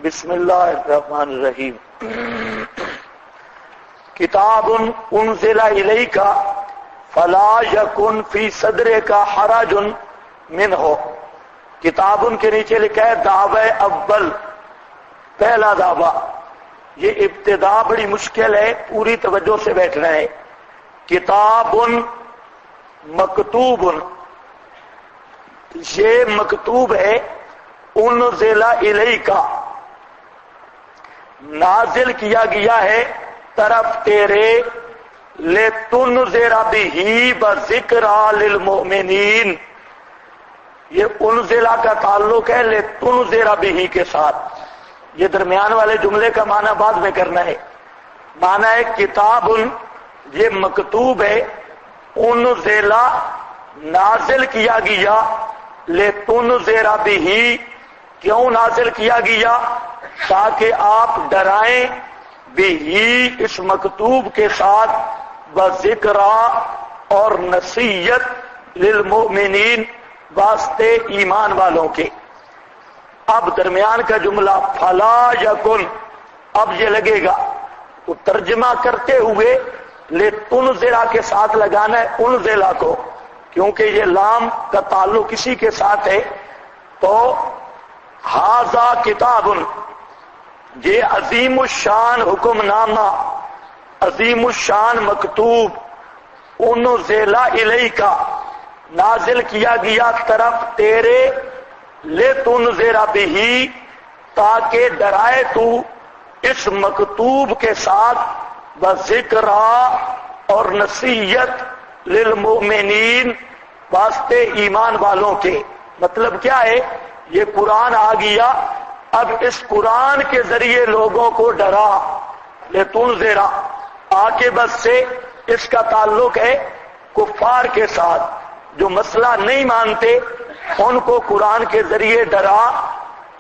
بسم اللہ الرحمن الرحیم. کتاب انزل الیک فلا یکن فی صدرک حرج منہ. کتاب کے نیچے لکھا ہے دعوی اول، پہلا دعویٰ. یہ ابتدا بڑی مشکل ہے، پوری توجہ سے بیٹھنا ہے. کتاب مکتوب، یہ مکتوب ہے. انزل الیک، نازل کیا گیا ہے طرف تیرے. لتنذر بہ وذکری للمؤمنین. یہ انزلہ کا تعلق ہے لتنذر بہ کے ساتھ. یہ درمیان والے جملے کا معنی بعد میں کرنا ہے. معنی ہے کتاب، یہ مکتوب ہے. انزل، نازل کیا گیا. لتنذر بہ، کیوں نازل کیا گیا؟ تاکہ آپ ڈرائیں بھی اس مکتوب کے ساتھ، وذکرا، اور نصیحت، للمؤمنین، واسطے ایمان والوں کے. اب درمیان کا جملہ فلا یکن، اب یہ لگے گا تو ترجمہ کرتے ہوئے لتنذرا کے ساتھ لگانا ہے انزلہ کو، کیونکہ یہ لام کا تعلق اسی کے ساتھ ہے. تو ھذا کتاب، یہ عظیم الشان حکم نامہ، عظیم الشان مکتوب. انزل الیک، نازل کیا گیا طرف تیرے. لتنذر بہ، تاکہ ڈرائے تو اس مکتوب کے ساتھ. وذکرا، اور نصیحت، للمؤمنین، واسطے ایمان والوں کے. مطلب کیا ہے؟ یہ قرآن آ گیا، اب اس قرآن کے ذریعے لوگوں کو ڈرا. لتنذرا، عاقبت سے اس کا تعلق ہے کفار کے ساتھ. جو مسئلہ نہیں مانتے ان کو قرآن کے ذریعے ڈرا.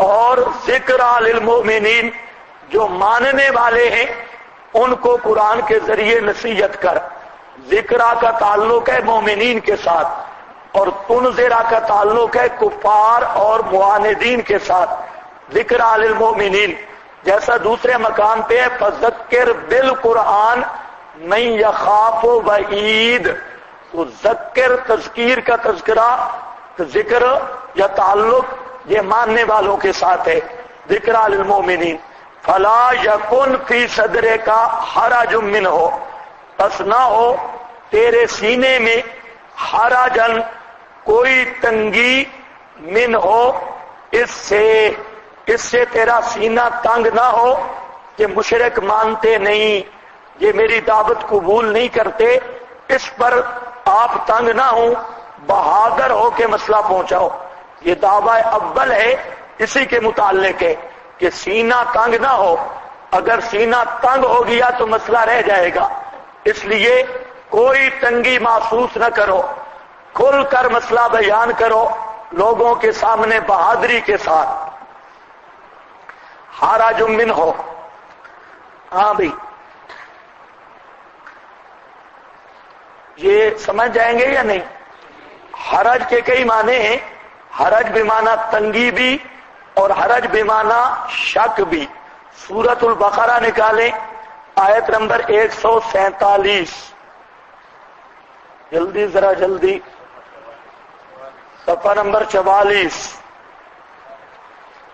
اور ذکرا للمؤمنین، جو ماننے والے ہیں ان کو قرآن کے ذریعے نصیحت کر. ذکرا کا تعلق ہے مومنین کے ساتھ، اور تنذرا کا تعلق ہے کفار اور معاندین کے ساتھ. ذکر للمؤمنین، جیسا دوسرے مقام پہ ہے فذکر بالقرآن من یخاف وعید. تو ذکر، تذکیر کا تذکرہ، ذکر یا تعلق یہ ماننے والوں کے ساتھ ہے. ذکر للمؤمنین. فلا یکن فی صدرک حرج منہ، پس نہ ہو تیرے سینے میں حرجن، کوئی تنگی، من ہو، اس سے تیرا سینہ تنگ نہ ہو کہ مشرک مانتے نہیں، یہ میری دعوت قبول نہیں کرتے، اس پر آپ تنگ نہ ہوں. بہادر ہو کے مسئلہ پہنچاؤ. یہ دعویٰ اول ہے، اسی کے متعلق ہے کہ سینہ تنگ نہ ہو. اگر سینہ تنگ ہو گیا تو مسئلہ رہ جائے گا. اس لیے کوئی تنگی محسوس نہ کرو، کھل کر مسئلہ بیان کرو لوگوں کے سامنے بہادری کے ساتھ. حرج منہ. ہاں بھائی، یہ سمجھ جائیں گے یا نہیں؟ حرج کے کئی معنی ہیں. حرج بمعنی تنگی بھی، اور حرج بمعنی شک بھی. سورۃ البقرہ نکالیں، آیت نمبر 147. جلدی، ذرا جلدی. صفحہ نمبر 44.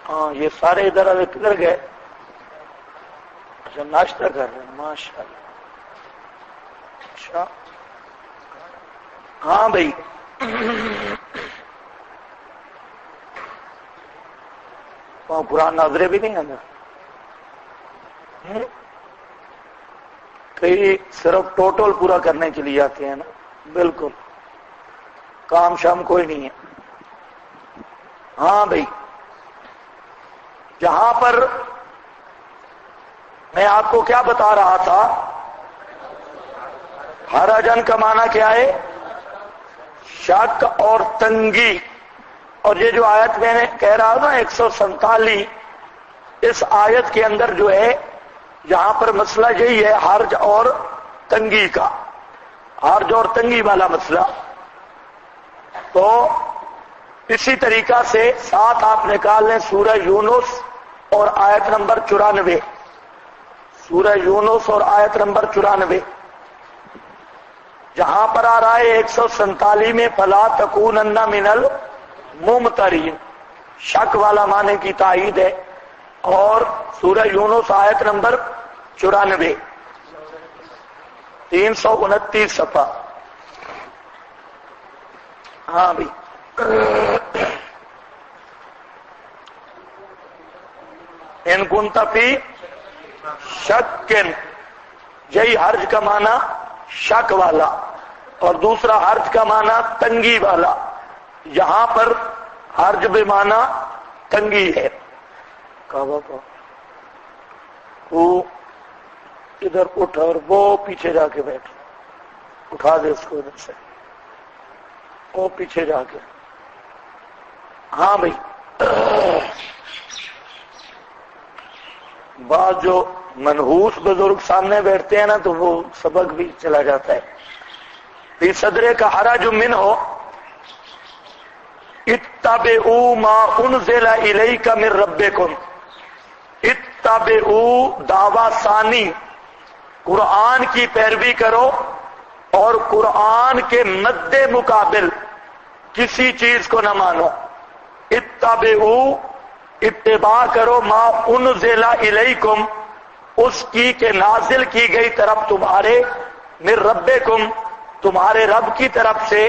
ہاں، یہ سارے ادھر گئے. اچھا، ناشتہ کر رہے ہیں، ماشاء اللہ. اچھا، ہاں بھائی. وہاں قرآن ناظرے بھی نہیں آنا. کئی صرف ٹوٹل پورا کرنے کے لیے آتے ہیں نا. بالکل، کام شام کوئی نہیں ہے. ہاں بھائی، جہاں پر میں آپ کو کیا بتا رہا تھا، حرجن کا معنی کیا ہے؟ شک اور تنگی. اور یہ جو آیت میں نے کہہ رہا ہوں نا 147، اس آیت کے اندر جو ہے یہاں پر مسئلہ یہی ہے، حرج اور تنگی کا. حرج اور تنگی والا مسئلہ. تو اسی طریقہ سے ساتھ آپ نکال لیں سورہ یونس اور آیت نمبر 94، سورہ یونس اور آیت نمبر 94، جہاں پر آ رہا ہے 147 میں فلا تکونن من الممترین، شک والا معنی کی تائید ہے، اور سورہ یونس آیت نمبر 94، 329 صفحہ۔ ہاں بھی ان کنت فی شک، یہی حرج کا معنی شک والا، اور دوسرا حرج کا معنی تنگی والا، یہاں پر حرج بے معنی تنگی ہے۔ کعبہ کو وہ ادھر اٹھ اور وہ پیچھے جا کے بیٹھ، اٹھا دے اس کو ادھر سے، وہ پیچھے جا کے۔ ہاں بھائی، بعض جو منحوس بزرگ سامنے بیٹھتے ہیں نا تو وہ سبق بھی چلا جاتا ہے۔ فی صدرے کا حرج منہ، اتبعوا ما انزل الیک من ربکم، اتبعوا دعویٰ ثانی، قرآن کی پیروی کرو اور قرآن کے مد مقابل کسی چیز کو نہ مانو۔ اتبعوا، اتباع کرو، ما انزل الیکم، اس کی کہ نازل کی گئی طرف تمہارے، من ربکم، تمہارے رب کی طرف سے،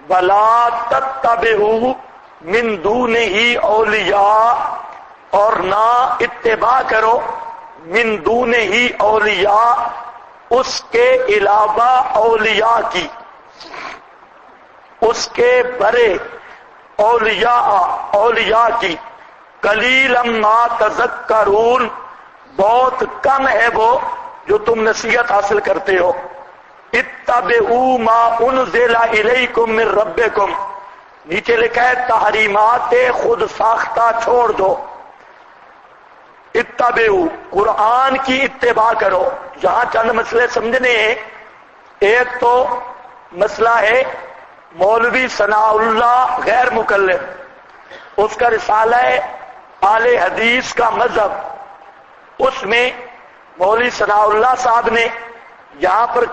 ولا تتبعوا من دونہ اولیاء، اور نہ اتباع کرو من دونہ اولیاء، اس کے علاوہ اولیاء کی، اس کے برے اولیاء کی، قلیلا ما تذکرون، بہت کم ہے وہ جو تم نصیحت حاصل کرتے ہو۔ اتبعوا ما انزل الیکم من ربکم، نیچے لکھا ہے تحریمات خود ساختہ چھوڑ دو۔ اتبعوا، قرآن کی اتباع کرو۔ یہاں چند مسئلے سمجھنے ہیں۔ ایک تو مسئلہ ہے مولوی ثناء اللہ غیر مکلف، اس کا رسالہ ہے اہل حدیث کا مذہب، اس میں مولوی ثناء اللہ صاحب نے یہاں پر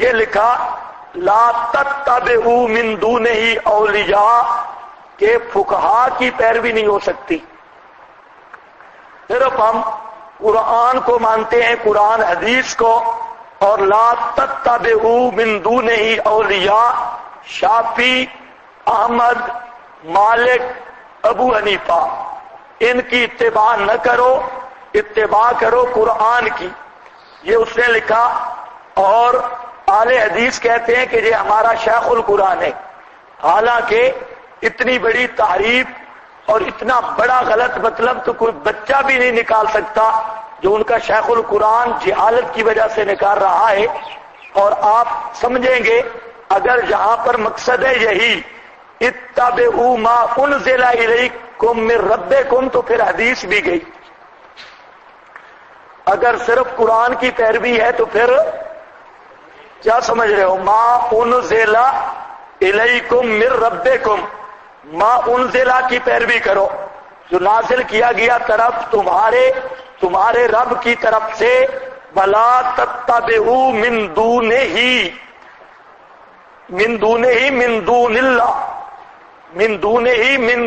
یہ لکھا لا تتبعوا من دونہ اولیاء، کہ فقہا کی پیروی نہیں ہو سکتی، صرف ہم قرآن کو مانتے ہیں، قرآن حدیث کو، اور لا تتبعوا من دونہ اولیاء، شافعی، احمد، مالک، ابو حنیفہ، ان کی اتباع نہ کرو، اتباع کرو قرآن کی، یہ اس نے لکھا۔ اور اہل حدیث کہتے ہیں کہ یہ ہمارا شیخ القرآن ہے، حالانکہ اتنی بڑی تعریف اور اتنا بڑا غلط مطلب تو کوئی بچہ بھی نہیں نکال سکتا جو ان کا شیخ القرآن جہالت کی وجہ سے نکال رہا ہے۔ اور آپ سمجھیں گے اگر یہاں پر مقصد ہے یہی اتبعوا ما انزل الیکم من ربکم، تو پھر حدیث بھی گئی۔ اگر صرف قرآن کی پیروی ہے تو پھر کیا سمجھ رہے ہو؟ ما انزل الیکم من ربکم، ما انزل کی پیروی کرو، جو نازل کیا گیا طرف تمہارے رب کی طرف سے، ولا تتبعوا من دونہ من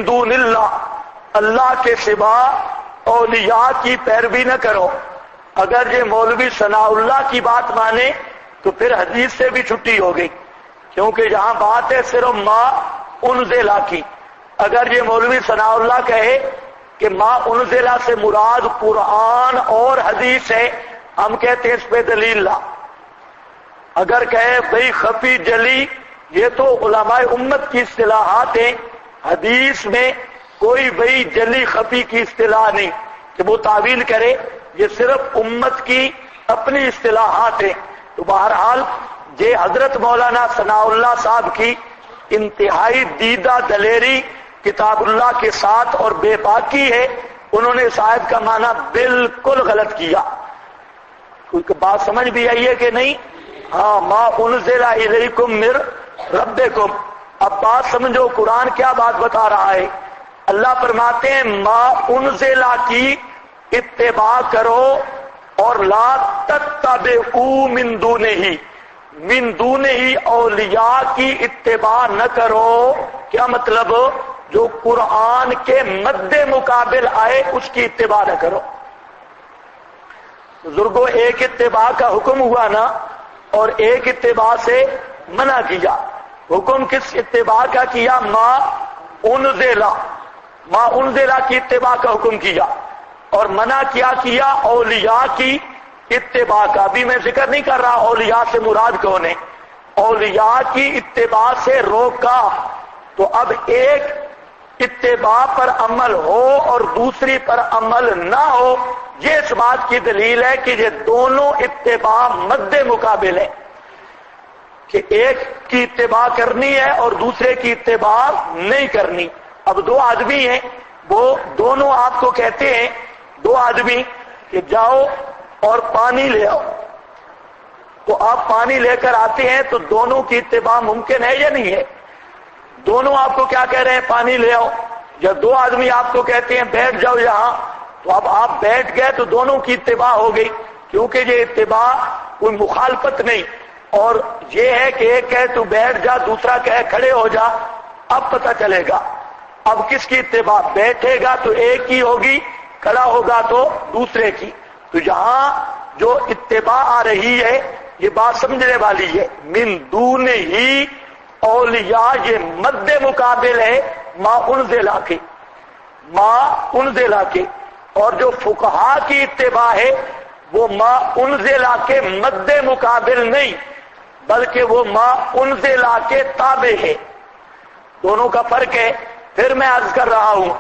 دون اللہ، اللہ کے سوا اولیاء کی پیروی نہ کرو۔ اگر یہ مولوی ثناء اللہ کی بات مانے تو پھر حدیث سے بھی چھٹی ہو گئی، کیونکہ یہاں بات ہے صرف ما انزل کی۔ اگر یہ مولوی ثناء اللہ کہے کہ ما انزل سے مراد قرآن اور حدیث ہے، ہم کہتے ہیں اس پہ دلیل لا۔ اگر کہے بھئی خفی جلی، یہ تو علماء امت کی اصطلاحات ہیں، حدیث میں کوئی بھئی جلی خفی کی اصطلاح نہیں کہ وہ تعویل کرے، یہ صرف امت کی اپنی اصطلاحات ہیں۔ تو بہرحال یہ حضرت مولانا ثناء اللہ صاحب کی انتہائی دیدہ دلیری کتاب اللہ کے ساتھ اور بے باکی ہے، انہوں نے اس آیت کا معنی بالکل غلط کیا۔ کوئی بات سمجھ بھی آئی ہے کہ نہیں؟ ہاں، ما انزل الیکم من ربکم۔ اب بات سمجھو قرآن کیا بات بتا رہا ہے۔ اللہ فرماتے ہیں ما انزل کی اتباع کرو اور لا تتبعوا من دونہ اولیاء کی اتباع نہ کرو. کیا مطلب؟ جو قرآن کے مد مقابل آئے اس کی اتباع نہ کرو. بزرگوں ایک اتباع کا حکم ہوا نا اور ایک اتباع سے منع کیا. حکم کس اتباع کا کیا؟ ما انزلہ کی اتباع کا حکم کیا اور منع کیا اولیاء کی اتباع کا. ابھی میں ذکر نہیں کر رہا اولیاء سے مراد کون ہے، اولیاء کی اتباع سے روکا. تو اب ایک اتباع پر عمل ہو اور دوسری پر عمل نہ ہو، یہ اس بات کی دلیل ہے کہ یہ دونوں اتباع مد مقابل ہے، کہ ایک کی اتباع کرنی ہے اور دوسرے کی اتباع نہیں کرنی. اب دو آدمی ہیں، وہ دونوں آپ کو کہتے ہیں، دو آدمی کہ جاؤ اور پانی لے آؤ، تو آپ پانی لے کر آتے ہیں تو دونوں کی اتباع ممکن ہے یا نہیں ہے؟ دونوں آپ کو کیا کہہ رہے ہیں؟ پانی لے آؤ. یا دو آدمی آپ کو کہتے ہیں بیٹھ جاؤ یہاں، تو اب آپ بیٹھ گئے تو دونوں کی اتباع ہو گئی، کیونکہ یہ اتباع کوئی مخالفت نہیں. اور یہ ہے کہ ایک کہے تو بیٹھ جا، دوسرا کہے کھڑے ہو جا. اب پتہ چلے گا اب کس کی اتباع. بیٹھے گا تو ایک کی ہوگی، کھڑا ہوگا تو دوسرے کی. تو یہاں جو اتباع آ رہی ہے یہ بات سمجھنے والی ہے. من دون ہی اولیاء، یہ مد مقابل ہے ما انزلہ کے، ما انزلہ کے. اور جو فقہا کی اتباع ہے وہ ما انزلہ کے مد مقابل نہیں، بلکہ وہ ما انزلہ کے تابع ہے. دونوں کا فرق ہے. پھر میں عرض کر رہا ہوں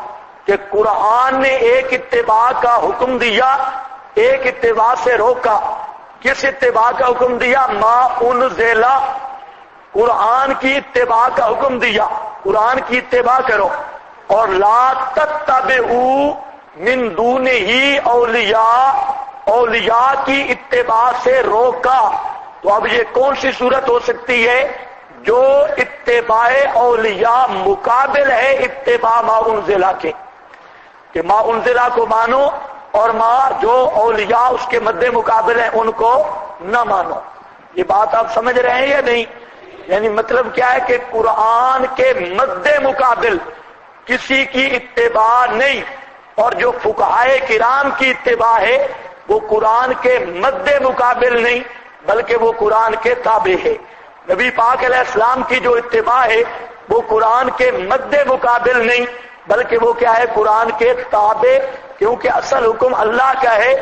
کہ قرآن نے ایک اتباع کا حکم دیا، ایک اتباع سے روکا. کس اتباع کا حکم دیا؟ ما انزلہ، قرآن کی اتباع کا حکم دیا، قرآن کی اتباع کرو. اور لا تتبعوا من دونہ اولیاء، اولیاء کی اتباع سے روکا. تو اب یہ کون سی صورت ہو سکتی ہے؟ جو اتباع اولیاء مقابل ہے اتباع ما انزلہ کے، کہ ما انزلہ کو مانو اور ما جو اولیاء اس کے مد مقابل ہیں ان کو نہ مانو. یہ بات آپ سمجھ رہے ہیں یا نہیں؟ یعنی مطلب کیا ہے کہ قرآن کے مد مقابل کسی کی اتباع نہیں، اور جو فقہائے کرام کی اتباع ہے وہ قرآن کے مد مقابل نہیں بلکہ وہ قرآن کے تابع ہے. نبی پاک علیہ السلام کی جو اتباع ہے وہ قرآن کے مد مقابل نہیں بلکہ وہ کیا ہے؟ قرآن کے تابع. کیونکہ اصل حکم اللہ کا ہے.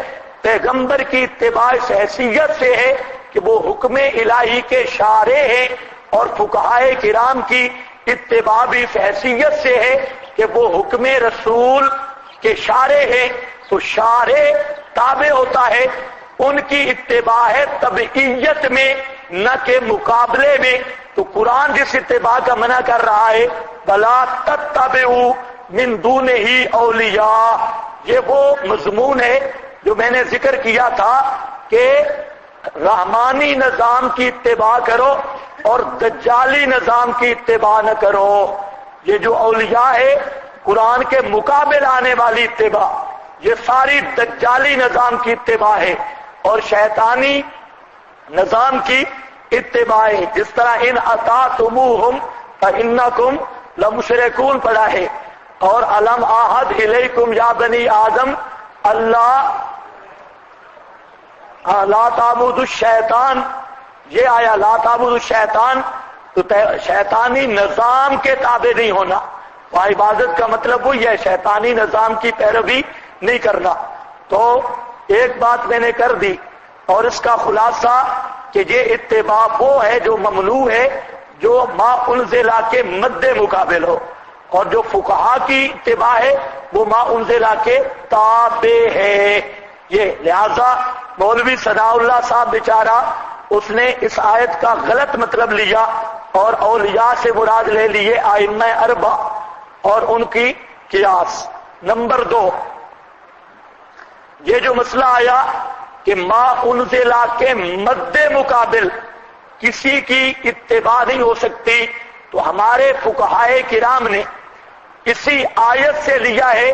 پیغمبر کی اتباع اس حیثیت سے ہے کہ وہ حکم الہی کے شارع ہیں، اور فقہائے کرام کی اتباع بھی اس حیثیت سے ہے کہ وہ حکم رسول کے شارع ہیں. تو شارع تابع ہوتا ہے، ان کی اتباع ہے تبعیت میں نہ کہ مقابلے میں. تو قرآن جس اتباع کا منع کر رہا ہے بلا تتبعوا من دونہ اولیاء، یہ وہ مضمون ہے جو میں نے ذکر کیا تھا کہ رحمانی نظام کی اتباع کرو اور دجالی نظام کی اتباع نہ کرو. یہ جو اولیاء ہے قرآن کے مقابل آنے والی اتباع، یہ ساری دجالی نظام کی اتباع ہے اور شیطانی نظام کی اتباع ہے. جس طرح ان اطاعتموہم فانکم لمشرکون پڑھا ہے، اور الم اعہد الیکم یا بنی آدم اللہ لا تعبدوا الشیطان، یہ آیا لا تعبدوا الشیطان. تو شیطانی نظام کے تابع نہیں ہونا. عبادت کا مطلب وہی ہے، شیطانی نظام کی پیروی نہیں کرنا. تو ایک بات میں نے کر دی اور اس کا خلاصہ کہ یہ اتباع وہ ہے جو ممنوع ہے جو ما انزلہ کے مد مقابل ہو، اور جو فقہا کی اتباع ہے وہ ما انزلہ کے تابع ہے. یہ لہذا مولوی ثناء اللہ صاحب بیچارہ اس نے اس آیت کا غلط مطلب لیا اور اولیاء سے مراد لے لیے ائمہ اربعہ اور ان کی قیاس. نمبر 2، یہ جو مسئلہ آیا کہ ما انزلہ کے مد مقابل کسی کی اتباع نہیں ہو سکتی، تو ہمارے فقہائے کرام نے اسی آیت سے لیا ہے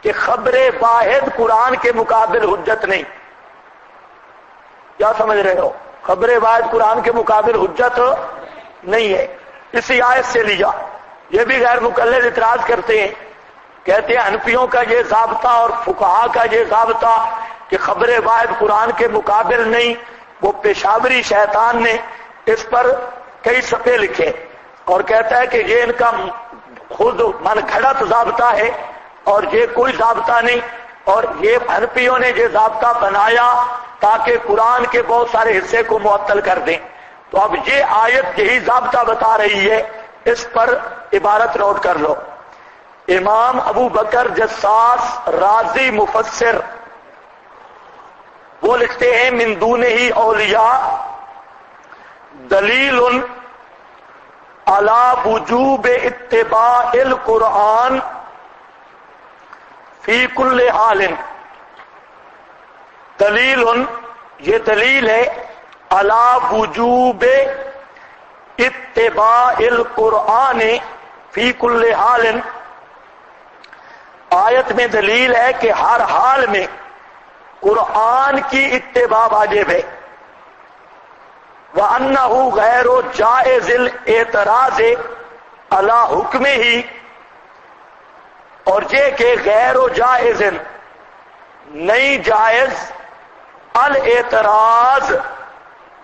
کہ خبر واحد قرآن کے مقابل حجت نہیں. کیا سمجھ رہے ہو؟ خبر واحد قرآن کے مقابل حجت نہیں ہے. اسی آیت سے لیا. یہ بھی غیر مقلد اعتراض کرتے ہیں، کہتے ہیں حنفیوں کا یہ ضابطہ اور فقہا کا یہ ضابطہ کہ خبر واحد قرآن کے مقابل نہیں، وہ پیشاوری شیطان نے اس پر کئی صفحے لکھے اور کہتا ہے کہ یہ ان کا خود من گھڑت ضابطہ ہے اور یہ کوئی ضابطہ نہیں، اور یہ حنفیوں نے یہ ضابطہ بنایا تاکہ قرآن کے بہت سارے حصے کو معطل کر دیں. تو اب یہ آیت یہی ضابطہ بتا رہی ہے، اس پر عبارت نوٹ کر لو. امام ابو بکر جساس رازی مفسر وہ لکھتے ہیں من دونہ اولیاء دلیل علی وجوب اتباع القرآن فی کل حال. دلیل، یہ دلیل ہے علی وجوب اتباع القرآن فی کل حال. آیت میں دلیل ہے کہ ہر حال میں قرآن کی اتباع واجب ہے. وَأَنَّهُ غَيْرُ جَائِزِ الْاعْتِرَاضِ عَلَى حُکْمِهِ، اور یہ کہ غیر و جائز نہیں جائز الاعتراض،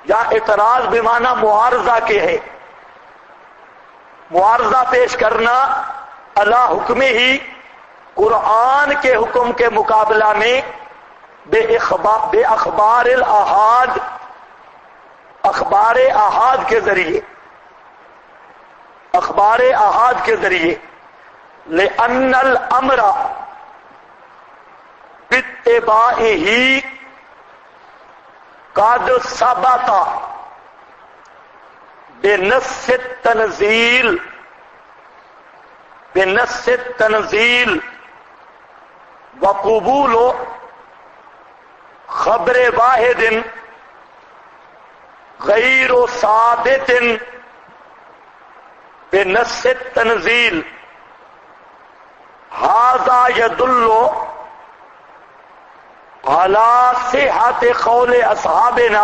یا اعتراض بمعنی معارضہ کے ہے، معارضہ پیش کرنا علی حکمہ، قرآن کے حکم کے مقابلہ میں بے اخبار الاحاد، اخبار احاد کے ذریعے، اخبار احاد کے ذریعے. لأن الامر باتباعہ قد ثبت بنص التنزیل، بنص التنزیل وقبول خبر واحد غیر ثابت بنص التنزیل. ھذا يدل على صحة قول اصحابنا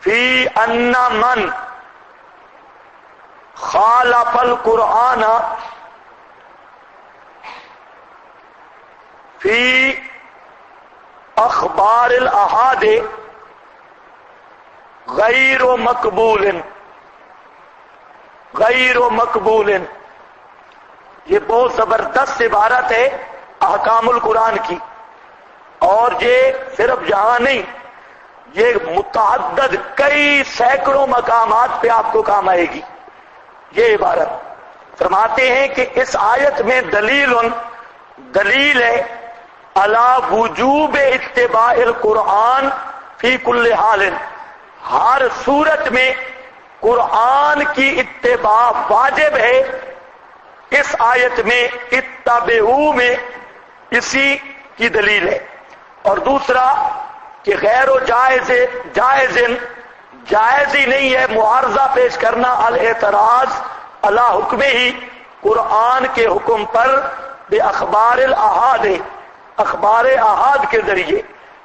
في ان من خالف القرآن في اخبار الاحاد غیر مقبول، غیر مقبول. یہ بہت زبردست عبارت ہے احکام القرآن کی، اور یہ صرف یہاں نہیں، یہ متعدد کئی سینکڑوں مقامات پہ آپ کو کام آئے گی. یہ عبارت فرماتے ہیں کہ اس آیت میں دلیل ہے علی وجوب اتباع القرآن فی کل حال، ہر صورت میں قرآن کی اتباع واجب ہے. اس آیت میں اتبعوا میں اسی کی دلیل ہے. اور دوسرا کہ غیر و جائز ہی نہیں ہے معارضہ پیش کرنا الاعتراض علی حکمہ ہی، قرآن کے حکم پر بے اخبار الاحاد، اخبار احاد کے ذریعے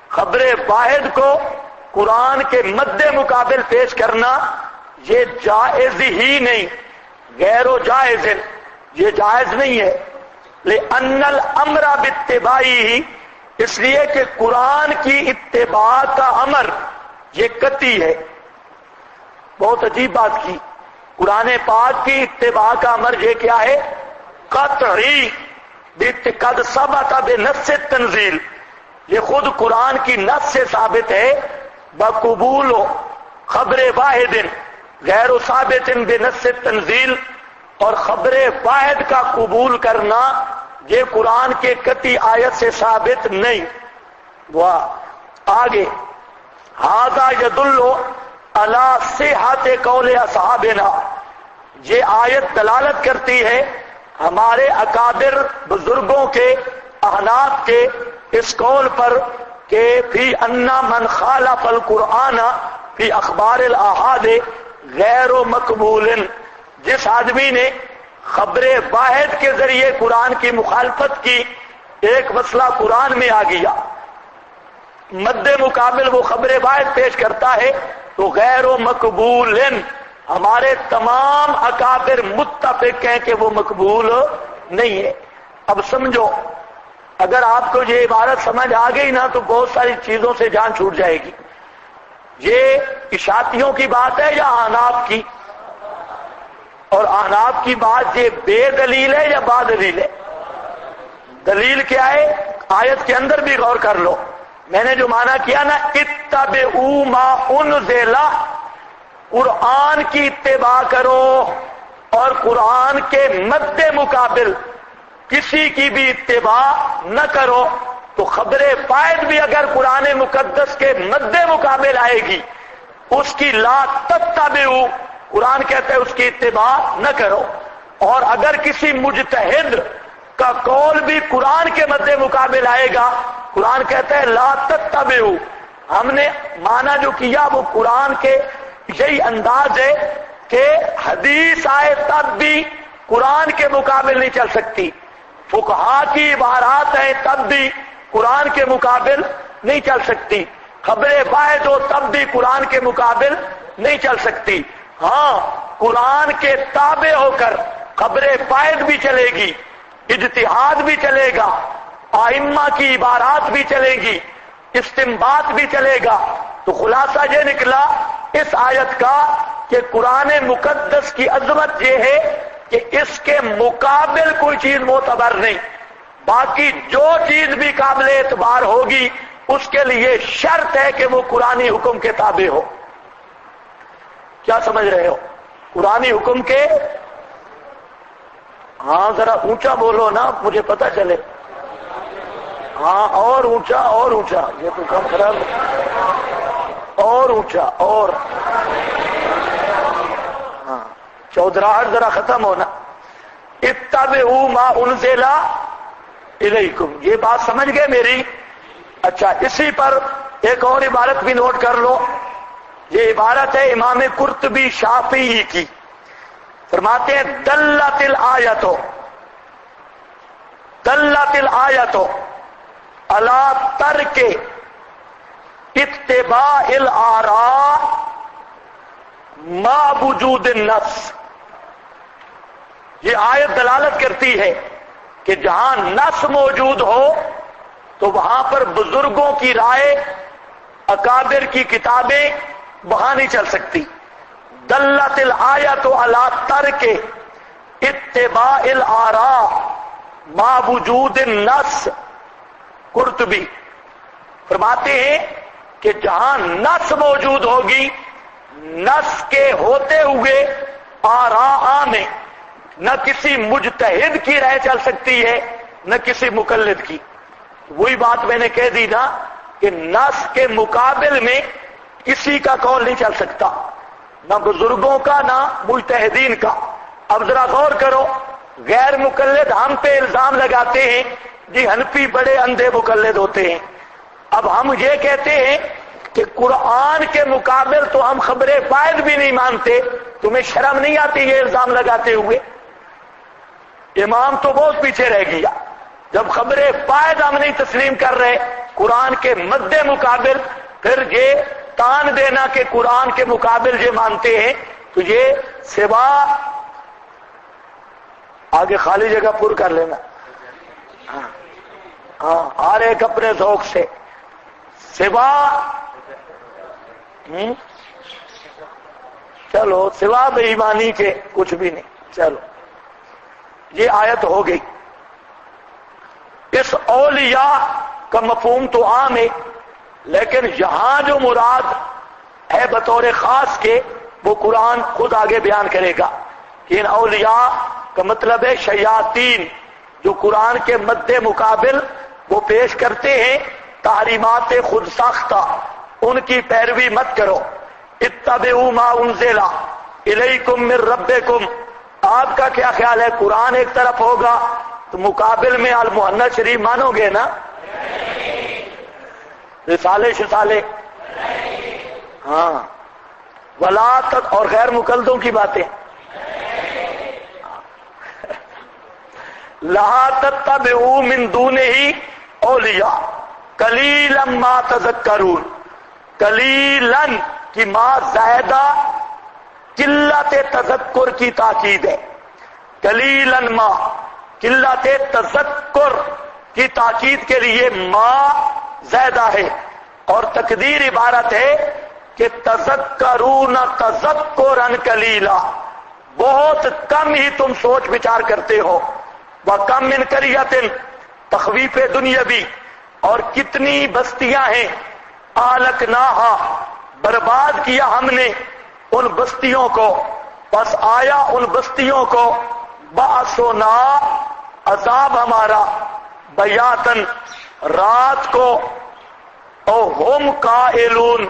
خبر واحد کو قرآن کے مد مقابل پیش کرنا یہ جائز ہی نہیں، غیر و جائز، یہ جائز نہیں ہے. لأن الامر باتباعہ، اس لیے کہ قرآن کی اتباع کا امر یہ قطعی ہے. بہت عجیب بات کی، قرآن پاک کی اتباع کا امر یہ کیا ہے؟ قطعی. قد ثبت بنص التنزیل، یہ خود قرآن کی نص سے ثابت ہے. بقبول خبر واحد غیر ثابت بنص التنزیل، اور خبر واحد کا قبول کرنا یہ قرآن کے قطعی آیت سے ثابت نہیں. آگے ھذا يدل علی صحت قول اصحابنا، یہ آیت دلالت کرتی ہے ہمارے اکابر بزرگوں کے، احناف کے اس قول پر کہ فی ان من خالف القرآن فی اخبار الاحاد غیر مقبول، جس آدمی نے خبر واحد کے ذریعے قرآن کی مخالفت کی، ایک مسئلہ قرآن میں آ گیا، مد مقابل وہ خبر واحد پیش کرتا ہے تو غیر و مقبول، ہمارے تمام اکابر متفق ہیں کہ وہ مقبول نہیں ہے۔ اب سمجھو، اگر آپ کو یہ عبارت سمجھ آ گئی نا تو بہت ساری چیزوں سے جان چھوٹ جائے گی۔ یہ اشاعتیوں کی بات ہے یا احناف کی؟ اور احناف کی بات یہ بے دلیل ہے یا با دلیل ہے؟ دلیل کیا ہے؟ آیت کے اندر بھی غور کر لو، میں نے جو معنی کیا نا اتبعوا ما انزل، قرآن کی اتباع کرو اور قرآن کے مد مقابل کسی کی بھی اتباع نہ کرو، تو خبر فائد بھی اگر قرآن مقدس کے مد مقابل آئے گی اس کی لا تتبعوا، قرآن کہتا ہے اس کی اتباع نہ کرو۔ اور اگر کسی مجتہد کا قول بھی قرآن کے مد مقابل آئے گا، قرآن کہتا ہے لا تتبعوا، ہم نے معنی جو کیا وہ قرآن کے یہی انداز ہے کہ حدیث آئے تب بھی قرآن کے مقابل نہیں چل سکتی، فقہا کی عبارات ہیں تب بھی قرآن کے مقابل نہیں چل سکتی، خبر واحد ہو تب بھی قرآن کے مقابل نہیں چل سکتی۔ ہاں، قرآن کے تابع ہو کر خبر فائد بھی چلے گی، اجتہاد بھی چلے گا، ائمہ کی عبارات بھی چلے گی، استنباط بھی چلے گا۔ تو خلاصہ یہ نکلا اس آیت کا کہ قرآن مقدس کی عظمت یہ ہے کہ اس کے مقابل کوئی چیز معتبر نہیں، باقی جو چیز بھی قابل اعتبار ہوگی اس کے لیے شرط ہے کہ وہ قرآنی حکم کے تابع ہو۔ کیا سمجھ رہے ہو؟ قرآنی حکم کے، ہاں ذرا اونچا بولو نا مجھے پتہ چلے، ہاں اور اونچا اور اونچا، یہ تو کم خراب ہے، اور اونچا اور، ہاں چودراہٹ ذرا ختم ہونا۔ اتبعوا ما انزل الیکم، یہ بات سمجھ گئے میری؟ اچھا، اسی پر ایک اور عبارت بھی نوٹ کر لو، یہ عبارت ہے امام قرطبی شافعی کی، فرماتے ہیں دلت الآیت علی ترک اتباع الآراء مع وجود النص، یہ آیت دلالت کرتی ہے کہ جہاں نص موجود ہو تو وہاں پر بزرگوں کی رائے، اکابر کی کتابیں وہاں نہیں چل سکتی۔ دلت الآیت علی ترک اتباع الآراء مع وجود النص، قرطبی فرماتے ہیں کہ جہاں نص موجود ہوگی، نص کے ہوتے ہوئے آراء میں نہ کسی مجتہد کی رائے چل سکتی ہے نہ کسی مقلد کی۔ وہی بات میں نے کہہ دی نا کہ نص کے مقابل میں کسی کا قول نہیں چل سکتا، نہ بزرگوں کا نہ مجتہدین کا۔ اب ذرا غور کرو، غیر مقلد ہم پہ الزام لگاتے ہیں جی حنفی بڑے اندھے مقلد ہوتے ہیں۔ اب ہم یہ کہتے ہیں کہ قرآن کے مقابل تو ہم خبر فائد بھی نہیں مانتے، تمہیں شرم نہیں آتی یہ الزام لگاتے ہوئے؟ امام تو بہت پیچھے رہ گیا، جب خبر فائد ہم نہیں تسلیم کر رہے قرآن کے مد مقابل، پھر یہ تان دینا کہ قرآن کے مقابل یہ مانتے ہیں، تو یہ سوا، آگے خالی جگہ پر کر لینا، ہاں ہر ایک اپنے ذوق سے، سوا چلو سوا بے ایمانی کے کچھ بھی نہیں۔ چلو یہ آیت ہو گئی۔ اس اولیاء کا مفہوم تو عام ہے، لیکن یہاں جو مراد ہے بطور خاص کے وہ قرآن خود آگے بیان کرے گا کہ ان اولیاء کا مطلب ہے شیاطین، جو قرآن کے مد مقابل وہ پیش کرتے ہیں تحریمات خود ساختہ، ان کی پیروی مت کرو۔ اتبعوا ما انزل الیکم من ربکم، آپ کا کیا خیال ہے؟ قرآن ایک طرف ہوگا تو مقابل میں المحنت شریف مانو گے نا؟ رسالے شسالے، ہاں، ولا تک اور غیر مقلدوں کی باتیں، لا تتبعوا من دونه اولیاء قلیلا ما تذکرون. قلیلاً کی ما زائدہ قلت تذکر کی تاکید ہے. قلیلاً ما قلت تذکر کی تاکید کے لیے ما زائدہ ہے، اور تقدیر عبارت ہے کہ تذکرون تذکرا قلیلا، بہت کم ہی تم سوچ بچار کرتے ہو. وَكَمْ مِنْ قَرْيَةٍ تخویف دنیاوی، اور کتنی بستیاں ہیں اہلکناہا برباد کیا ہم نے ان بستیوں کو. پس آیا ان بستیوں کو بأسنا عذاب ہمارا بیاتن رات کو، او ہم قائلون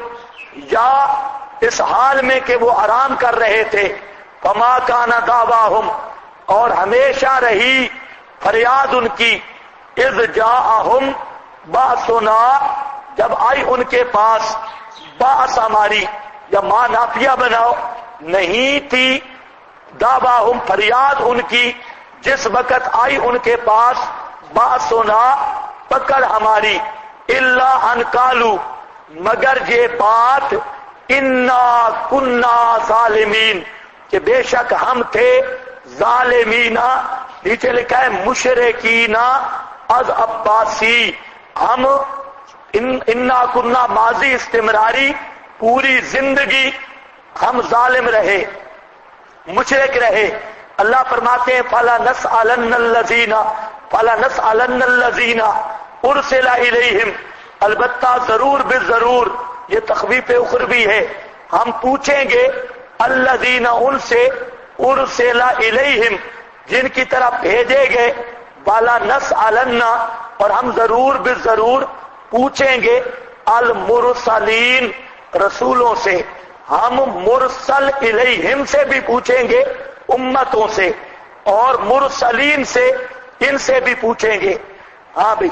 یا اس حال میں کہ وہ آرام کر رہے تھے. فما کان دعواہم اور ہمیشہ رہی فریاد ان کی، اذ جاءہم بأسنا جب آئی ان کے پاس باس ہماری، یا ماں نافیہ بناؤ، نہیں تھی دعواہم فریاد ان کی جس وقت آئی ان کے پاس باسنا پکڑ ہماری، الا ان قالوا مگر یہ بات انا کنا ظالمین کہ بے شک ہم تھے ظالمین، نیچے لکھا ہے مشرکین از عباسی، ہم انا کنا ماضی استمراری پوری زندگی ہم ظالم رہے، مشرک رہے. اللہ فرماتے ہیں فَلَا نَسْأَلَنَّ الَّذِينَ أُرْسِلَ إِلَيْهِمْ، البتہ ضرور بالضرور یہ تخویف اخروی ہے، ہم پوچھیں گے الذین ان سے ارسل الیہم جن کی طرف بھیجے گئے، وَلَا نَسْأَلَنَّ اور ہم ضرور بالضرور پوچھیں گے المرسلین رسولوں سے، ہم مرسل الیہم سے بھی پوچھیں گے امتوں سے، اور مرسلین سے ان سے بھی پوچھیں گے. ہاں بھئی،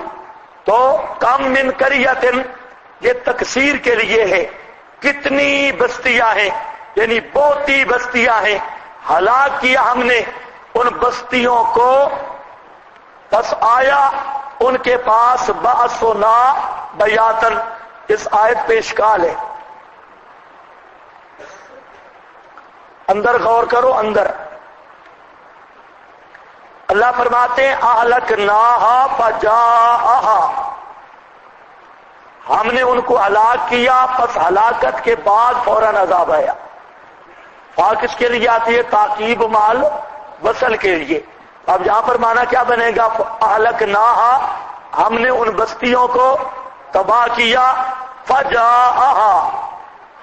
تو کم من قریۃ یہ تکثیر کے لیے ہے، کتنی بستیاں ہیں، یعنی بہتی بستیاں ہیں، ہلاک کیا ہم نے ان بستیوں کو. پس آیا ان کے پاس بأسنا بیاتن. اس آیت پہ اشکال ہے، اندر غور کرو. اندر اللہ فرماتے ہیں اہلکناہا فجاءہا، ہم نے ان کو ہلاک کیا، پس ہلاکت کے بعد فوراً عذاب آیا. کس کے لیے آتی ہے؟ تاکیب مال وصل کے لیے. اب یہاں پر معنی کیا بنے گا؟ اہلکناہا ہم نے ان بستیوں کو تباہ کیا، فجاءہا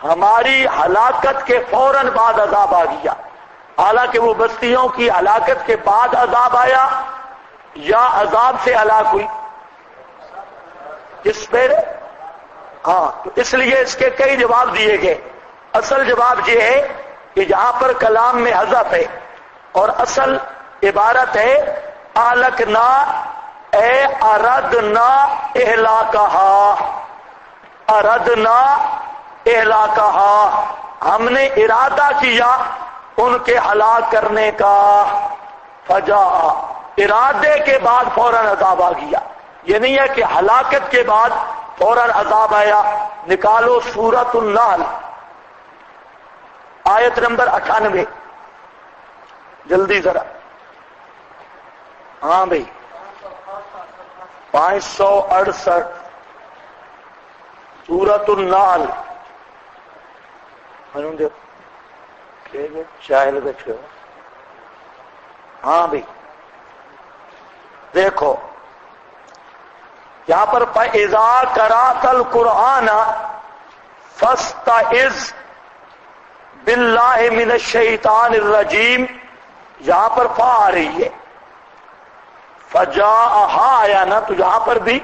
ہماری ہلاکت کے فوراً بعد عذاب آ گیا. حالانکہ وہ بستیوں کی ہلاکت کے بعد عذاب آیا یا عذاب سے ہلاک ہوئی؟ اس پہ ہاں، تو اس لیے اس کے کئی جواب دیے گئے. اصل جواب یہ ہے کہ یہاں پر کلام میں حذف ہے، اور اصل عبارت ہے اہلکنا اے اردنا اہلاکہا، اردنا اہلاکہا ہم نے ارادہ کیا ان کے ہلاک کرنے کا. فجاء ارادے کے بعد فوراً عذاب آ گیا. یہ نہیں ہے کہ ہلاکت کے بعد فوراً عذاب آیا. نکالو سورۃ النحل آیت نمبر 98، جلدی ذرا. ہاں بھائی 568 سورۃ النحل. چاہل بیٹھے. ہاں بھائی دیکھو یہاں پر فَإِذَا قَرَأْتَ الْقُرْآنَ فَاسْتَعِذْ بِاللَّهِ مِنَ الشَّيْطَانِ الرَّجِيمِ، یہاں پر فا آ رہی ہے، فجاءہا آیا نا، تو یہاں پر بھی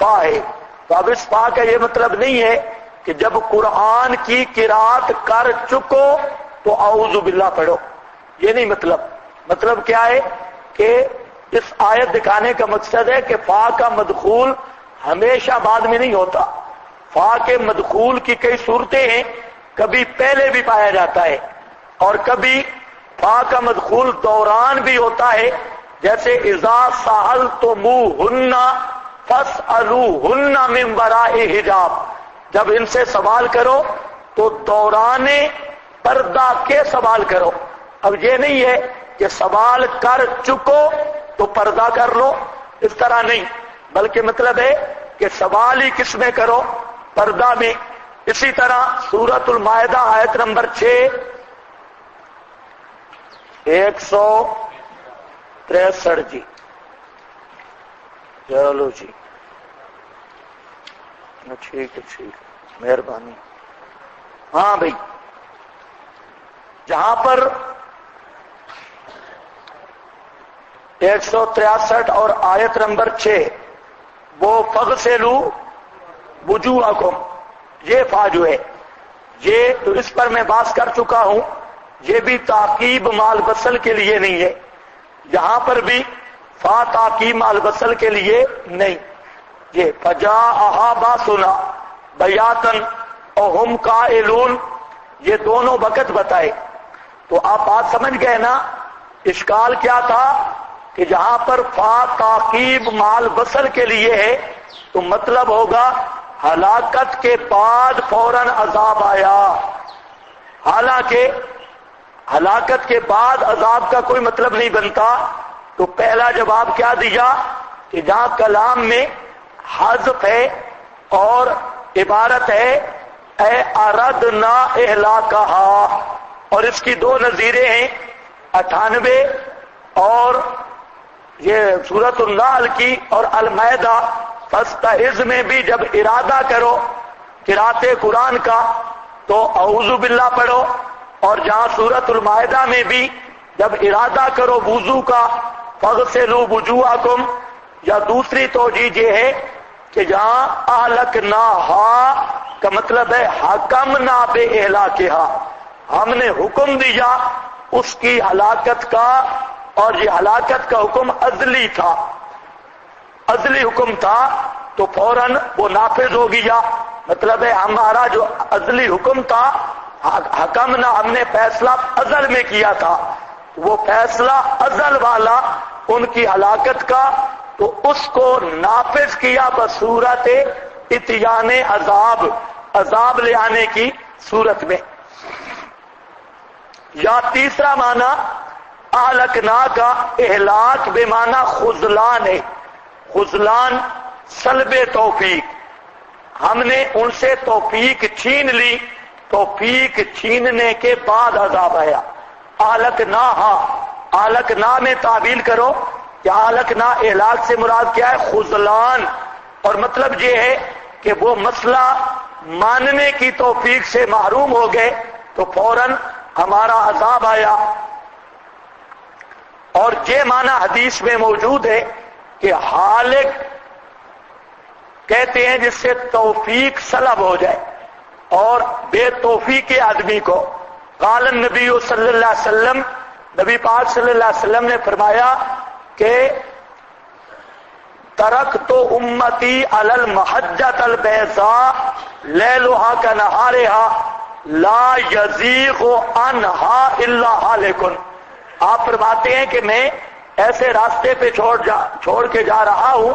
فا ہے. تو اب اس فا کا یہ مطلب نہیں ہے کہ جب قرآن کی قرات کر چکو تو اعوذ باللہ پڑھو، یہ نہیں مطلب. مطلب کیا ہے کہ اس آیت دکھانے کا مقصد ہے کہ فا کا مدخول ہمیشہ بعد میں نہیں ہوتا. فا کے مدخول کی کئی صورتیں ہیں، کبھی پہلے بھی پایا جاتا ہے، اور کبھی فا کا مدخول دوران بھی ہوتا ہے جیسے اذا سألتموہن فاسألوہن من وراء حجاب، جب ان سے سوال کرو تو دوران پردہ کے سوال کرو۔ اب یہ نہیں ہے کہ سوال کر چکو تو پردہ کر لو، اس طرح نہیں، بلکہ مطلب ہے کہ سوال ہی کس میں کرو؟ پردہ میں۔ اسی طرح سورۃ المائدہ آیت نمبر 6 163 جی، چلو جی، ٹھیک ہے، مہربانی۔ ہاں بھائی، جہاں پر 163 اور آیت نمبر 6 وہ فغسلوا وجوہکم، یہ فا جو ہے، یہ تو اس پر میں بات کر چکا ہوں، یہ بھی تعقیب مال وصل کے لیے نہیں ہے، یہاں پر بھی فا تعقیب مال وصل کے لیے نہیں۔ یہ فجاءہا باسنا بیاتن وہم قائلون، یہ دونوں وقت بتائے۔ تو آپ بات سمجھ گئے نا؟ اشکال کیا تھا کہ جہاں پر فا تعقیب مال وصل کے لیے ہے تو مطلب ہوگا ہلاکت کے بعد فوراً عذاب آیا، حالانکہ ہلاکت کے بعد عذاب کا کوئی مطلب نہیں بنتا۔ تو پہلا جواب کیا دیا کہ جہاں کلام میں حذف ہے اور عبارت ہے اے اردنا اہلاکہا، اور اس کی دو نظیریں ہیں 98 اور یہ سورۃ النحل کی اور المائدہ۔ فاستعذ میں بھی جب ارادہ کرو قرات قرآن کا تو اعوذ باللہ پڑھو، اور جہاں سورۃ المائدہ میں بھی جب ارادہ کرو وضو کا فغسلوا وجوہکم، یا دوسری توجیہ یہ ہے کہ جہاں اہلکناہا کا مطلب ہے حکمنا باہلاکہا، ہم نے حکم دیا اس کی ہلاکت کا، اور یہ ہلاکت کا حکم عدلی تھا، عدلی حکم تھا تو فوراً وہ نافذ ہو گیا۔ مطلب ہے ہمارا جو عدلی حکم تھا، حکمنا ہم نے فیصلہ ازل میں کیا تھا، وہ فیصلہ ازل والا ان کی ہلاکت کا، تو اس کو نافذ کیا بصورت اتیان عذاب، عذاب لے آنے کی صورت میں۔ یا تیسرا معنی اہلکنا کا اہلاک بے معنی خذلان ہے، خذلان سلب توفیق، ہم نے ان سے توفیق چھین لی، توفیق چھیننے کے بعد عذاب آیا۔ اہلکناہا، اہلکنا میں تعبیر کرو کہ اہلکنا اہلاک سے مراد کیا ہے؟ خذلان، اور مطلب یہ ہے کہ وہ مسئلہ ماننے کی توفیق سے محروم ہو گئے تو فوراً ہمارا عذاب آیا۔ اور یہ معنی حدیث میں موجود ہے کہ حالق کہتے ہیں جس سے توفیق سلب ہو جائے، اور بے توفیق آدمی کو قال النبی صلی اللہ علیہ وسلم، نبی پاک صلی اللہ علیہ وسلم نے فرمایا کہ ترکت امتی علی المحجۃ البیضاء لیلھا کنہارھا لا یزیغ عنہا الا ہالک۔ آپ فرماتے ہیں کہ میں ایسے راستے پہ چھوڑ کے جا رہا ہوں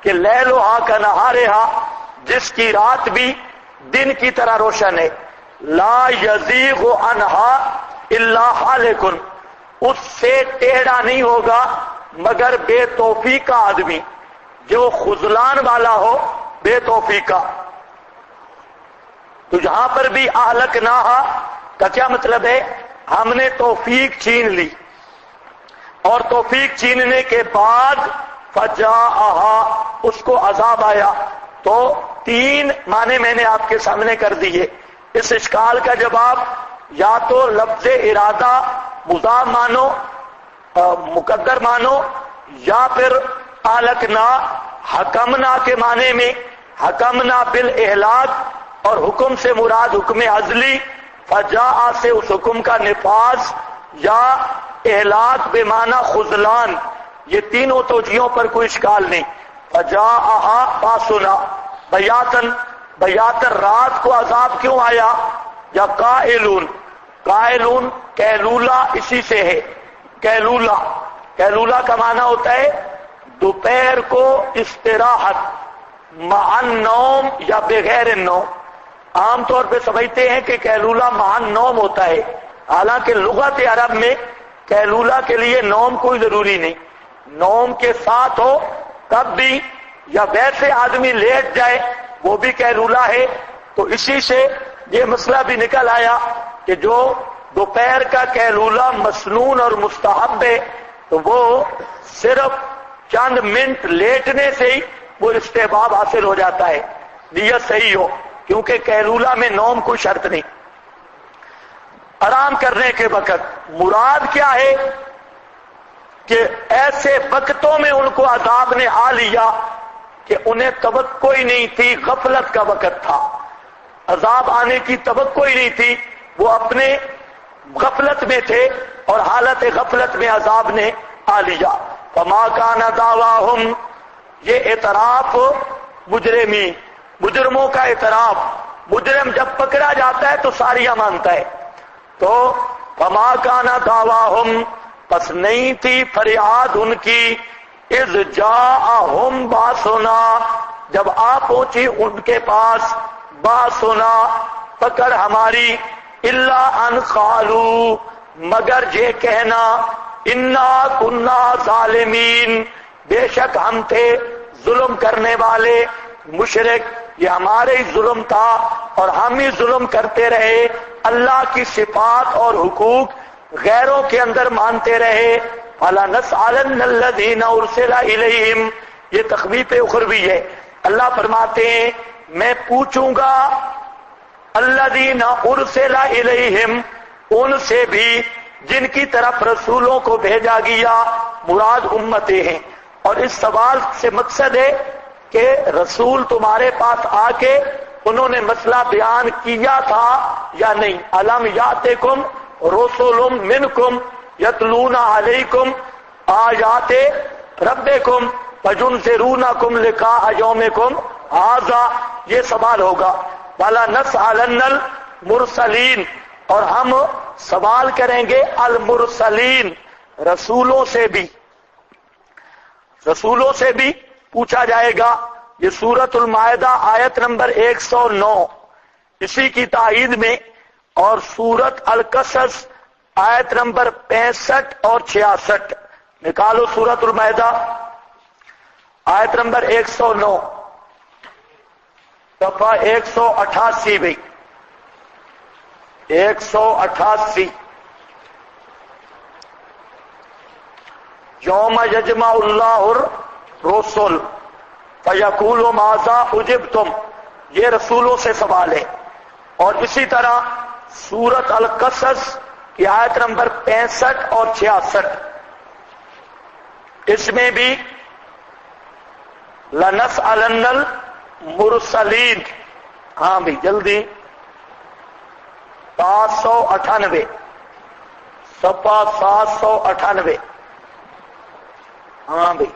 کہ لیلھا کنہارھا، جس کی رات بھی دن کی طرح روشن ہے، لا یزیغ عنہا الا ہالک، اس سے ٹیڑھا نہیں ہوگا مگر بے توفیق کا آدمی، جو خذلان والا ہو، بے توفیق کا۔ تو یہاں پر بھی اہلکناہا کا کیا مطلب ہے؟ ہم نے توفیق چھین لی، اور توفیق چھیننے کے بعد فجاءہا، اس کو عذاب آیا۔ تو تین معنی میں نے آپ کے سامنے کر دیے۔ اس اشکال کا جواب یا تو لفظ ارادہ مضاف مانو، مقدر مانو، یا پھر اہلکنا حکمنا کے معنی میں حکمنا بالاہلاک، اور حکم سے مراد حکم عزلی، فجاء سے اس حکم کا نفاذ، یا اہلاک بے معنی خذلان۔ یہ تینوں توجیہوں پر کوئی اشکال نہیں۔ فجاءہا باسنا بیاتن، بیاتن رات کو عذاب کیوں آیا؟ یا قائلون، قائلون کیلولہ اسی سے ہے، کیلولہ، قیلولہ کا معنی ہوتا ہے دوپہر کو استراحت مع النوم یا بغیر النوم. عام طور پہ سمجھتے ہیں کہ قیلولہ مع النوم ہوتا ہے، حالانکہ لغت عرب میں قیلولہ کے لیے نوم کوئی ضروری نہیں، نوم کے ساتھ ہو تب بھی، یا ویسے آدمی لیٹ جائے وہ بھی قیلولہ ہے. تو اسی سے یہ مسئلہ بھی نکل آیا کہ جو دوپہر کا قیلولہ مسنون اور مستحب ہے تو وہ صرف چند منٹ لیٹنے سے ہی وہ استحباب حاصل ہو جاتا ہے، نیت صحیح ہو، کیونکہ قیلولہ میں نوم کوئی شرط نہیں. آرام کرنے کے وقت مراد کیا ہے کہ ایسے وقتوں میں ان کو عذاب نے آ لیا کہ انہیں توقع ہی نہیں تھی، غفلت کا وقت تھا، عذاب آنے کی توقع ہی نہیں تھی، وہ اپنے غفلت میں تھے اور حالت غفلت میں عذاب نے آ لیا. فما کان دعواہم، یہ اعتراف مجرموں کا اعتراف. مجرم جب پکڑا جاتا ہے تو ساریاں مانتا ہے. تو فما کان دعواہم، پس نہیں تھی فریاد ان کی، اذ جاءہم باسنا، جب آ پہنچی ان کے پاس باسنا پکڑ ہماری، الا ان قالوا، مگر یہ کہنا، انا کنا ظالمین، بے شک ہم تھے ظلم کرنے والے، مشرک، یہ ہمارے ہی ظلم تھا اور ہم ہی ظلم کرتے رہے، اللہ کی صفات اور حقوق غیروں کے اندر مانتے رہے. فَلَنَسْأَلَنَّ الَّذِينَ أُرْسِلَ إِلَيْهِمْ، یہ تخویف اخروی ہے. اللہ فرماتے ہیں میں پوچھوں گا الذین ارسل الیہم، ان سے بھی جن کی طرف رسولوں کو بھیجا گیا، مراد امتیں ہیں. اور اس سوال سے مقصد ہے کہ رسول تمہارے پاس آ کے انہوں نے مسئلہ بیان کیا تھا یا نہیں. الم یاتکم رسول منکم یتلون علیکم آیات ربکم وینذرونکم لقاء یومکم ھذا، یہ سوال ہوگا. وَلَنَسْأَلَنَّ الْمُرْسَلِينَ، اور ہم سوال کریں گے المرسلین، رسولوں سے بھی پوچھا جائے گا. یہ سورۃ المائدہ آیت نمبر 109 اسی کی تائید میں، اور سورۃ القصص آیت نمبر 65 اور 66. نکالو سورۃ المائدہ آیت نمبر 109 صفحہ 188 بھائی 188. یوم یجمع اللہ الرسل فیقول ماذا اجبتم، یہ رسولوں سے سوال ہے. اور اسی طرح سورۃ القصص کی آیت نمبر 65 اور 66، اس میں بھی لنسألن المرسلین. ہاں بھی جلدی 798 صفحہ 798. ہاں بھائی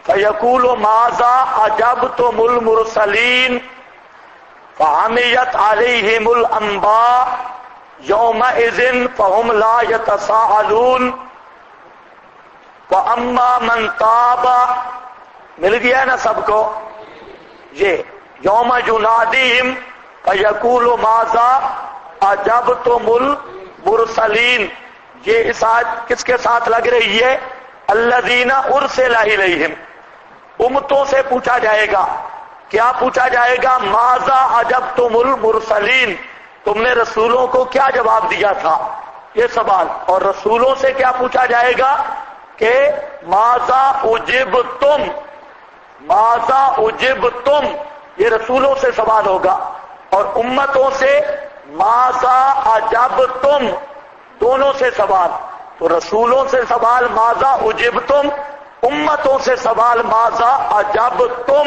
فیقول ماذا اجبتم المرسلین فعمیت علیہم الانباء یومئذ فہم لا یتساءلون واما من تاب، مل گیا نا سب کو. یہ یوم ینادیہم فیقول ماذا اجبتم المرسلین، یہ اس آیت کس کے ساتھ لگ رہی ہے؟ الذین ارسل الیہم، امتوں سے پوچھا جائے گا. کیا پوچھا جائے گا؟ ماذا اجبتم المرسلین، تم نے رسولوں کو کیا جواب دیا تھا، یہ سوال. اور رسولوں سے کیا پوچھا جائے گا کہ ماذا اجبتم، ماذا اجبتم، یہ رسولوں سے سوال ہوگا. اور امتوں سے ماذا اجبتم، دونوں سے سوال. تو رسولوں سے سوال ماذا اجبتم، امتوں سے سوال ماذا اجبتم.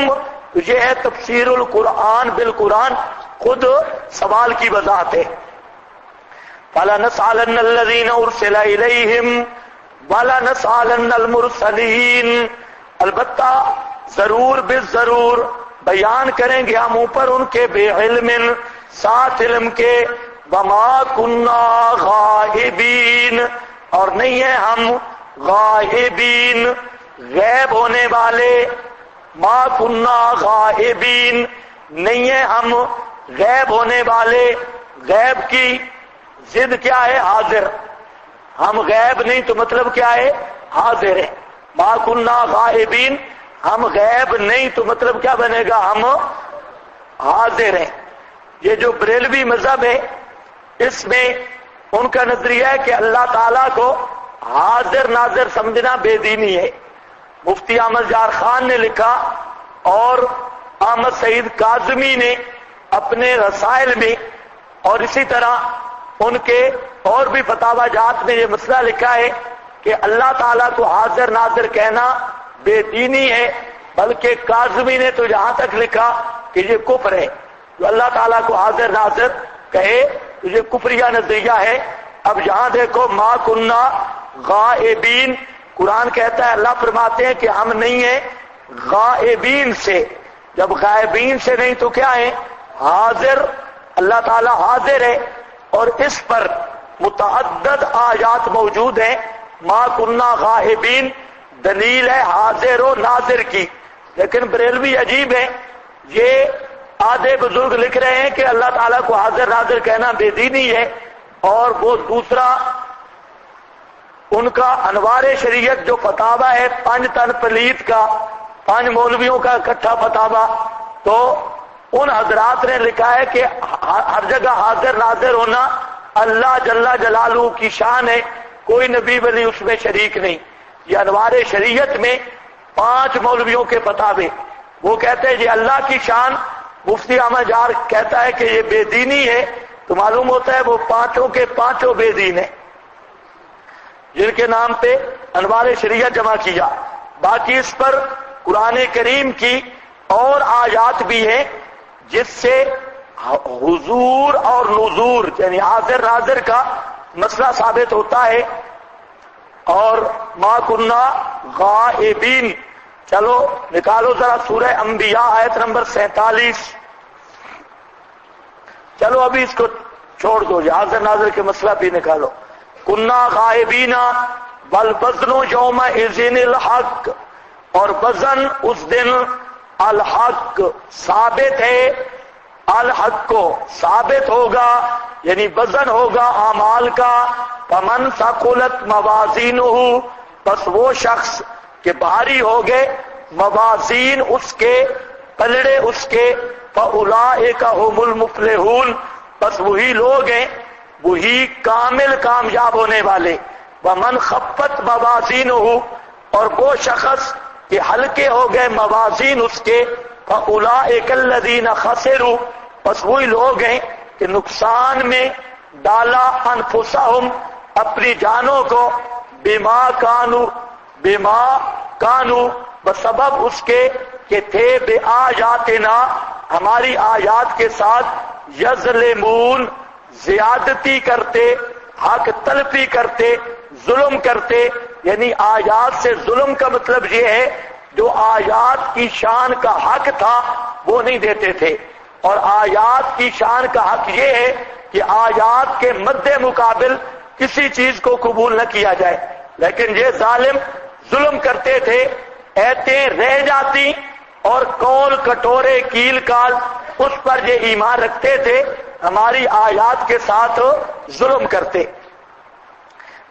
یہ ہے تفسیر القرآن بالقرآن، خود سوال کی وضاحت ہے. فَلَنَسْأَلَنَّ الَّذِينَ أُرْسِلَ إِلَيْهِمْ وَلَنَسْأَلَنَّ الْمُرْسَلِينَ، البتہ ضرور بالضرور بیان کریں گے ہم اوپر ان کے بے علم، ساتھ علم کے. وَمَا كُنَّا غَائِبِينَ، اور نہیں ہے ہم غائبین، غیب ہونے والے، ما کننا غائبین، نہیں ہے ہم غیب ہونے والے۔ غیب کی ضد کیا ہے؟ حاضر۔ ہم غیب نہیں تو مطلب کیا ہے؟ حاضر ہے۔ ما کننا غائبین، ہم غیب نہیں تو مطلب کیا بنے گا؟ ہم حاضر ہیں۔ یہ جو بریلوی مذہب ہے اس میں ان کا نظریہ ہے کہ اللہ تعالیٰ کو حاضر ناظر سمجھنا بے دینی ہے۔ مفتی احمد جار خان نے لکھا اور احمد سعید کاظمی نے اپنے رسائل میں، اور اسی طرح ان کے اور بھی فتاوی جات میں یہ مسئلہ لکھا ہے کہ اللہ تعالیٰ کو حاضر ناظر کہنا بے دینی ہے، بلکہ کاظمی نے تو یہاں تک لکھا کہ یہ کفر ہے۔ جو اللہ تعالیٰ کو حاضر ناظر کہے تو یہ کفریہ نظریہ ہے۔ اب یہاں دیکھو ما کننا غائبین، قرآن کہتا ہے، اللہ فرماتے ہیں کہ ہم نہیں ہیں غائبین سے۔ جب غائبین سے نہیں تو کیا ہے؟ حاضر۔ اللہ تعالیٰ حاضر ہے، اور اس پر متعدد آیات موجود ہیں۔ ما کننا غائبین دلیل ہے حاضر و ناظر کی، لیکن بریلوی عجیب ہے، یہ آدھے بزرگ لکھ رہے ہیں کہ اللہ تعالیٰ کو حاضر ناظر کہنا بے دینی ہے، اور وہ دوسرا ان کا انوار شریعت جو فتاوی ہے 5 تن پلیت کا، 5 مولویوں کا اکٹھا فتاوی، تو ان حضرات نے لکھا ہے کہ ہر جگہ حاضر ناظر ہونا اللہ جل جلالہ کی شان ہے، کوئی نبی ولی اس میں شریک نہیں۔ یہ انوار شریعت میں 5 مولویوں کے فتاوے، وہ کہتے ہیں یہ اللہ کی شان۔ مفتی احمد جار کہتا ہے کہ یہ بے دینی ہے، تو معلوم ہوتا ہے وہ 5 کے 5 بے دین ہیں جن کے نام پہ انوار شریعت جمع کیا۔ باقی اس پر قرآن کریم کی اور آیات بھی ہیں جس سے حضور اور نذور یعنی حاضر ناظر کا مسئلہ ثابت ہوتا ہے۔ اور ما کننا غائبین، چلو نکالو ذرا سورہ انبیاء آیت نمبر 47۔ چلو ابھی اس کو چھوڑ دو، حاضر ناظر کے مسئلہ بھی نکالو۔ کننا غائبین والوزن یومئذ الحق، اور وزن اس دن الحق ثابت ہے، الحق کو ثابت ہوگا، یعنی وزن ہوگا اعمال کا۔ فمن ثقلت موازینہ، بس وہ شخص کہ بھاری ہو گئے موازین اس کے، پلڑے اس کے، فاولئک هم المفلحون، بس وہی لوگ ہیں، وہی کامل کامیاب ہونے والے۔ ومن خفت موازینہ، اور وہ شخص کہ ہلکے ہو گئے موازین اس کے، فاولئک الذین خسروا، بس وہی لوگ ہیں کہ نقصان میں ڈالا انفسہم، اپنی جانوں کو، بما کانوا بسبب اس کے کہ تھے بے آیاتنا، ہماری آیات کے ساتھ، یظلمون زیادتی کرتے، حق تلفی کرتے، ظلم کرتے، یعنی آیات سے ظلم کا مطلب یہ ہے جو آیات کی شان کا حق تھا وہ نہیں دیتے تھے، اور آیات کی شان کا حق یہ ہے کہ آیات کے مد مقابل کسی چیز کو قبول نہ کیا جائے، لیکن یہ ظالم ظلم کرتے تھے، ایتیں رہ جاتی اور کول کٹورے کیل کال اس پر یہ ایمان رکھتے تھے، ہماری آیات کے ساتھ ظلم کرتے۔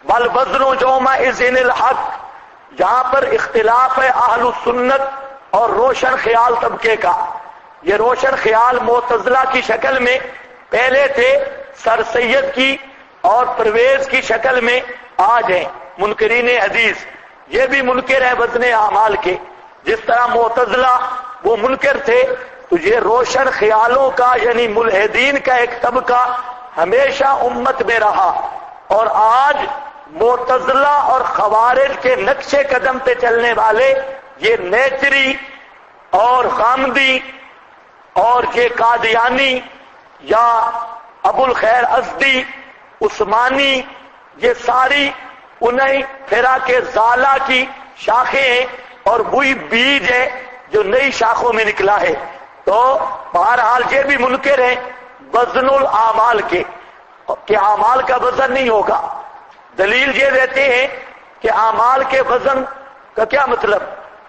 والوزن یومئذ الحق، جہاں پر اختلاف ہے اہل السنت اور روشن خیال طبقے کا۔ یہ روشن خیال معتزلہ کی شکل میں پہلے تھے، سر سید کی اور پرویز کی شکل میں آج ہیں منکرین حدیث، یہ بھی منکر ہیں وزن اعمال کے۔ جس طرح معتزلہ وہ منکر تھے، تو یہ روشن خیالوں کا یعنی ملحدین کا ایک طبقہ ہمیشہ امت میں رہا، اور آج معتزلہ اور خوارج کے نقش قدم پہ چلنے والے یہ نیچری اور غامدی اور یہ قادیانی یا ابو الخیر ازدی عثمانی، یہ ساری انہیں پھرا کے زالہ کی شاخیں ہیں، اور وہی بیج ہے جو نئی شاخوں میں نکلا ہے۔ تو بہرحال یہ بھی منکر ہیں وزن الاعمال کے، کہ اعمال کا وزن نہیں ہوگا۔ دلیل یہ دیتے ہیں کہ اعمال کے وزن کا کیا مطلب؟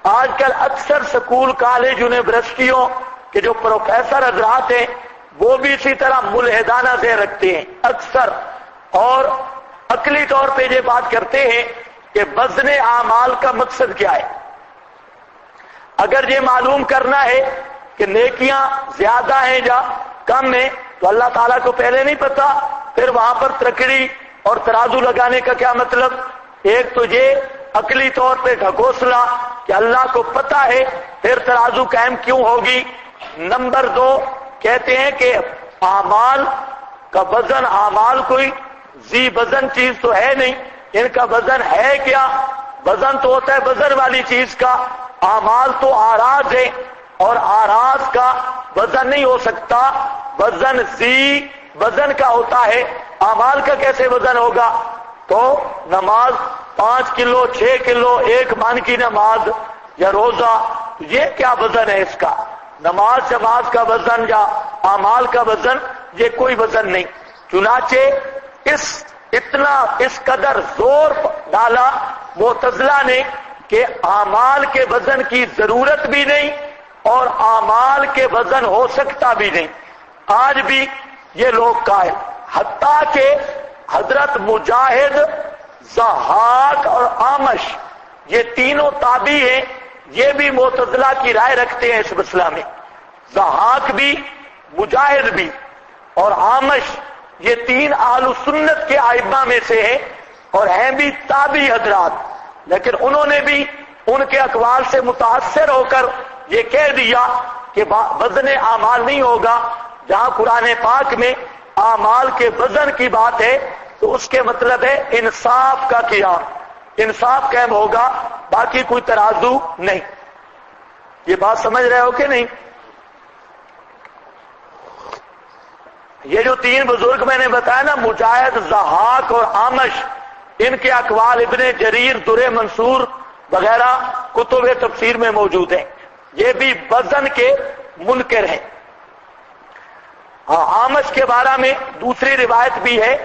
آج کل اکثر سکول کالج یونیورسٹیوں کے جو پروفیسر حضرات ہیں وہ بھی اسی طرح ملحدانہ ذہن رکھتے ہیں اکثر، اور عقلی طور پہ یہ بات کرتے ہیں کہ وزن اعمال کا مقصد کیا ہے۔ اگر یہ معلوم کرنا ہے کہ نیکیاں زیادہ ہیں یا کم ہیں تو اللہ تعالیٰ کو پہلے نہیں پتا، پھر وہاں پر ترکڑی اور ترازو لگانے کا کیا مطلب؟ ایک تو یہ عقلی طور پہ ڈھکوسلا کہ اللہ کو پتا ہے، پھر ترازو قائم کیوں ہوگی؟ نمبر دو، کہتے ہیں کہ اعمال کا وزن، اعمال کوئی ذی وزن چیز تو ہے نہیں، ان کا وزن ہے کیا؟ وزن تو ہوتا ہے وزن والی چیز کا، اعمال تو آراز ہے اور آراز کا وزن نہیں ہو سکتا، وزن ذی وزن کا ہوتا ہے، اعمال کا کیسے وزن ہوگا؟ تو نماز 5 کلو 6 کلو 1 من کی نماز یا روزہ، یہ کیا وزن ہے اس کا؟ نماز جماز کا وزن یا اعمال کا وزن یہ کوئی وزن نہیں۔ چنانچہ اس قدر زور ڈالا معتزلہ نے کہ اعمال کے وزن کی ضرورت بھی نہیں اور اعمال کے وزن ہو سکتا بھی نہیں۔ آج بھی یہ لوگ قائل، حتیٰ کہ حضرت مجاہد، ضحاک اور اعمش یہ تینوں تابعی ہیں، یہ بھی معتزلہ کی رائے رکھتے ہیں اس مسئلہ میں۔ ضحاک بھی، مجاہد بھی اور اعمش یہ تین اہل سنت کے ائمہ میں سے ہیں اور ہیں بھی تابعی حضرات، لیکن انہوں نے بھی ان کے اقوال سے متاثر ہو کر یہ کہہ دیا کہ وزن اعمال نہیں ہوگا۔ جہاں قرآن پاک میں اعمال کے وزن کی بات ہے تو اس کے مطلب ہے انصاف کا قیام، انصاف قائم ہوگا، باقی کوئی ترازو نہیں۔ یہ بات سمجھ رہے ہو کہ نہیں؟ یہ جو تین بزرگ میں نے بتایا نا، مجاہد، ضحاک اور اعمش، ان کے اقوال ابن جریر، در منصور وغیرہ کتب تفسیر میں موجود ہیں، یہ بھی وزن کے منکر ہیں۔ اعمش کے بارے میں دوسری روایت بھی ہے،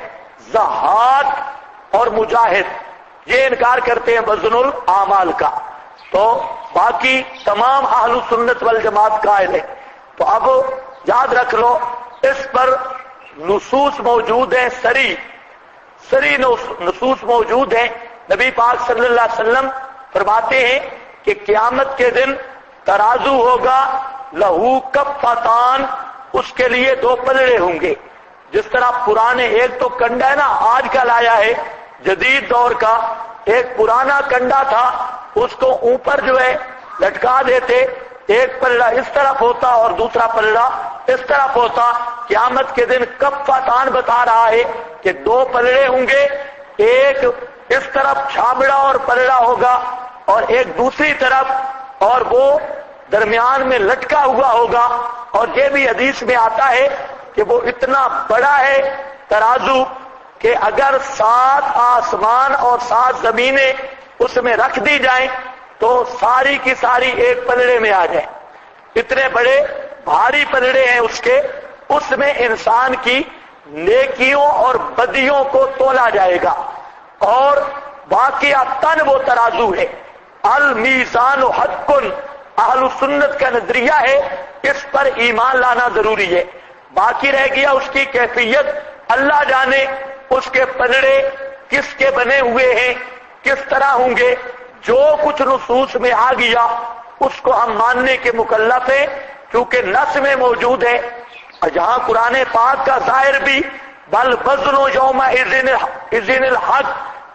ضحاک اور مجاہد یہ انکار کرتے ہیں وزن الاعمال کا، تو باقی تمام اہل سنت والجماعت قائل ہیں۔ تو اب یاد رکھ لو، اس پر نصوص موجود ہیں، سری نصوص موجود ہیں۔ نبی پاک صلی اللہ علیہ وسلم فرماتے ہیں کہ قیامت کے دن ترازو ہوگا، لہو کفتان، اس کے لیے 2 پلڑے ہوں گے۔ جس طرح پرانے، ایک تو کنڈا ہے نا آج کل آیا ہے جدید دور کا، ایک پرانا کنڈا تھا اس کو اوپر جو ہے لٹکا دیتے، ایک پلڑا اس طرف ہوتا اور دوسرا پلڑا اس طرف ہوتا۔ قیامت کے دن کفتان بتا رہا ہے کہ 2 پلڑے ہوں گے، ایک اس طرف چھابڑا اور پلڑا ہوگا اور ایک دوسری طرف، اور وہ درمیان میں لٹکا ہوا ہوگا۔ اور یہ بھی حدیث میں آتا ہے کہ وہ اتنا بڑا ہے ترازو کہ اگر 7 آسمان اور 7 زمینیں اس میں رکھ دی جائیں تو ساری کی ساری ایک پلڑے میں آ جائیں، اتنے بڑے بھاری پلڑے ہیں اس کے۔ اس میں انسان کی نیکیوں اور بدیوں کو تولا جائے گا، اور واقعہ تن وہ ترازو ہے۔ المیزان حق، اہل سنت کا نظریہ ہے، اس پر ایمان لانا ضروری ہے۔ باقی رہ گیا اس کی کیفیت، اللہ جانے اس کے پلڑے کس کے بنے ہوئے ہیں، کس طرح ہوں گے۔ جو کچھ نصوص میں آ گیا اس کو ہم ماننے کے مکلف ہیں، کیونکہ نص میں موجود ہے۔ جہاں قرآن پاک کا ظاہر بھی بل وزن یومئذ الحق،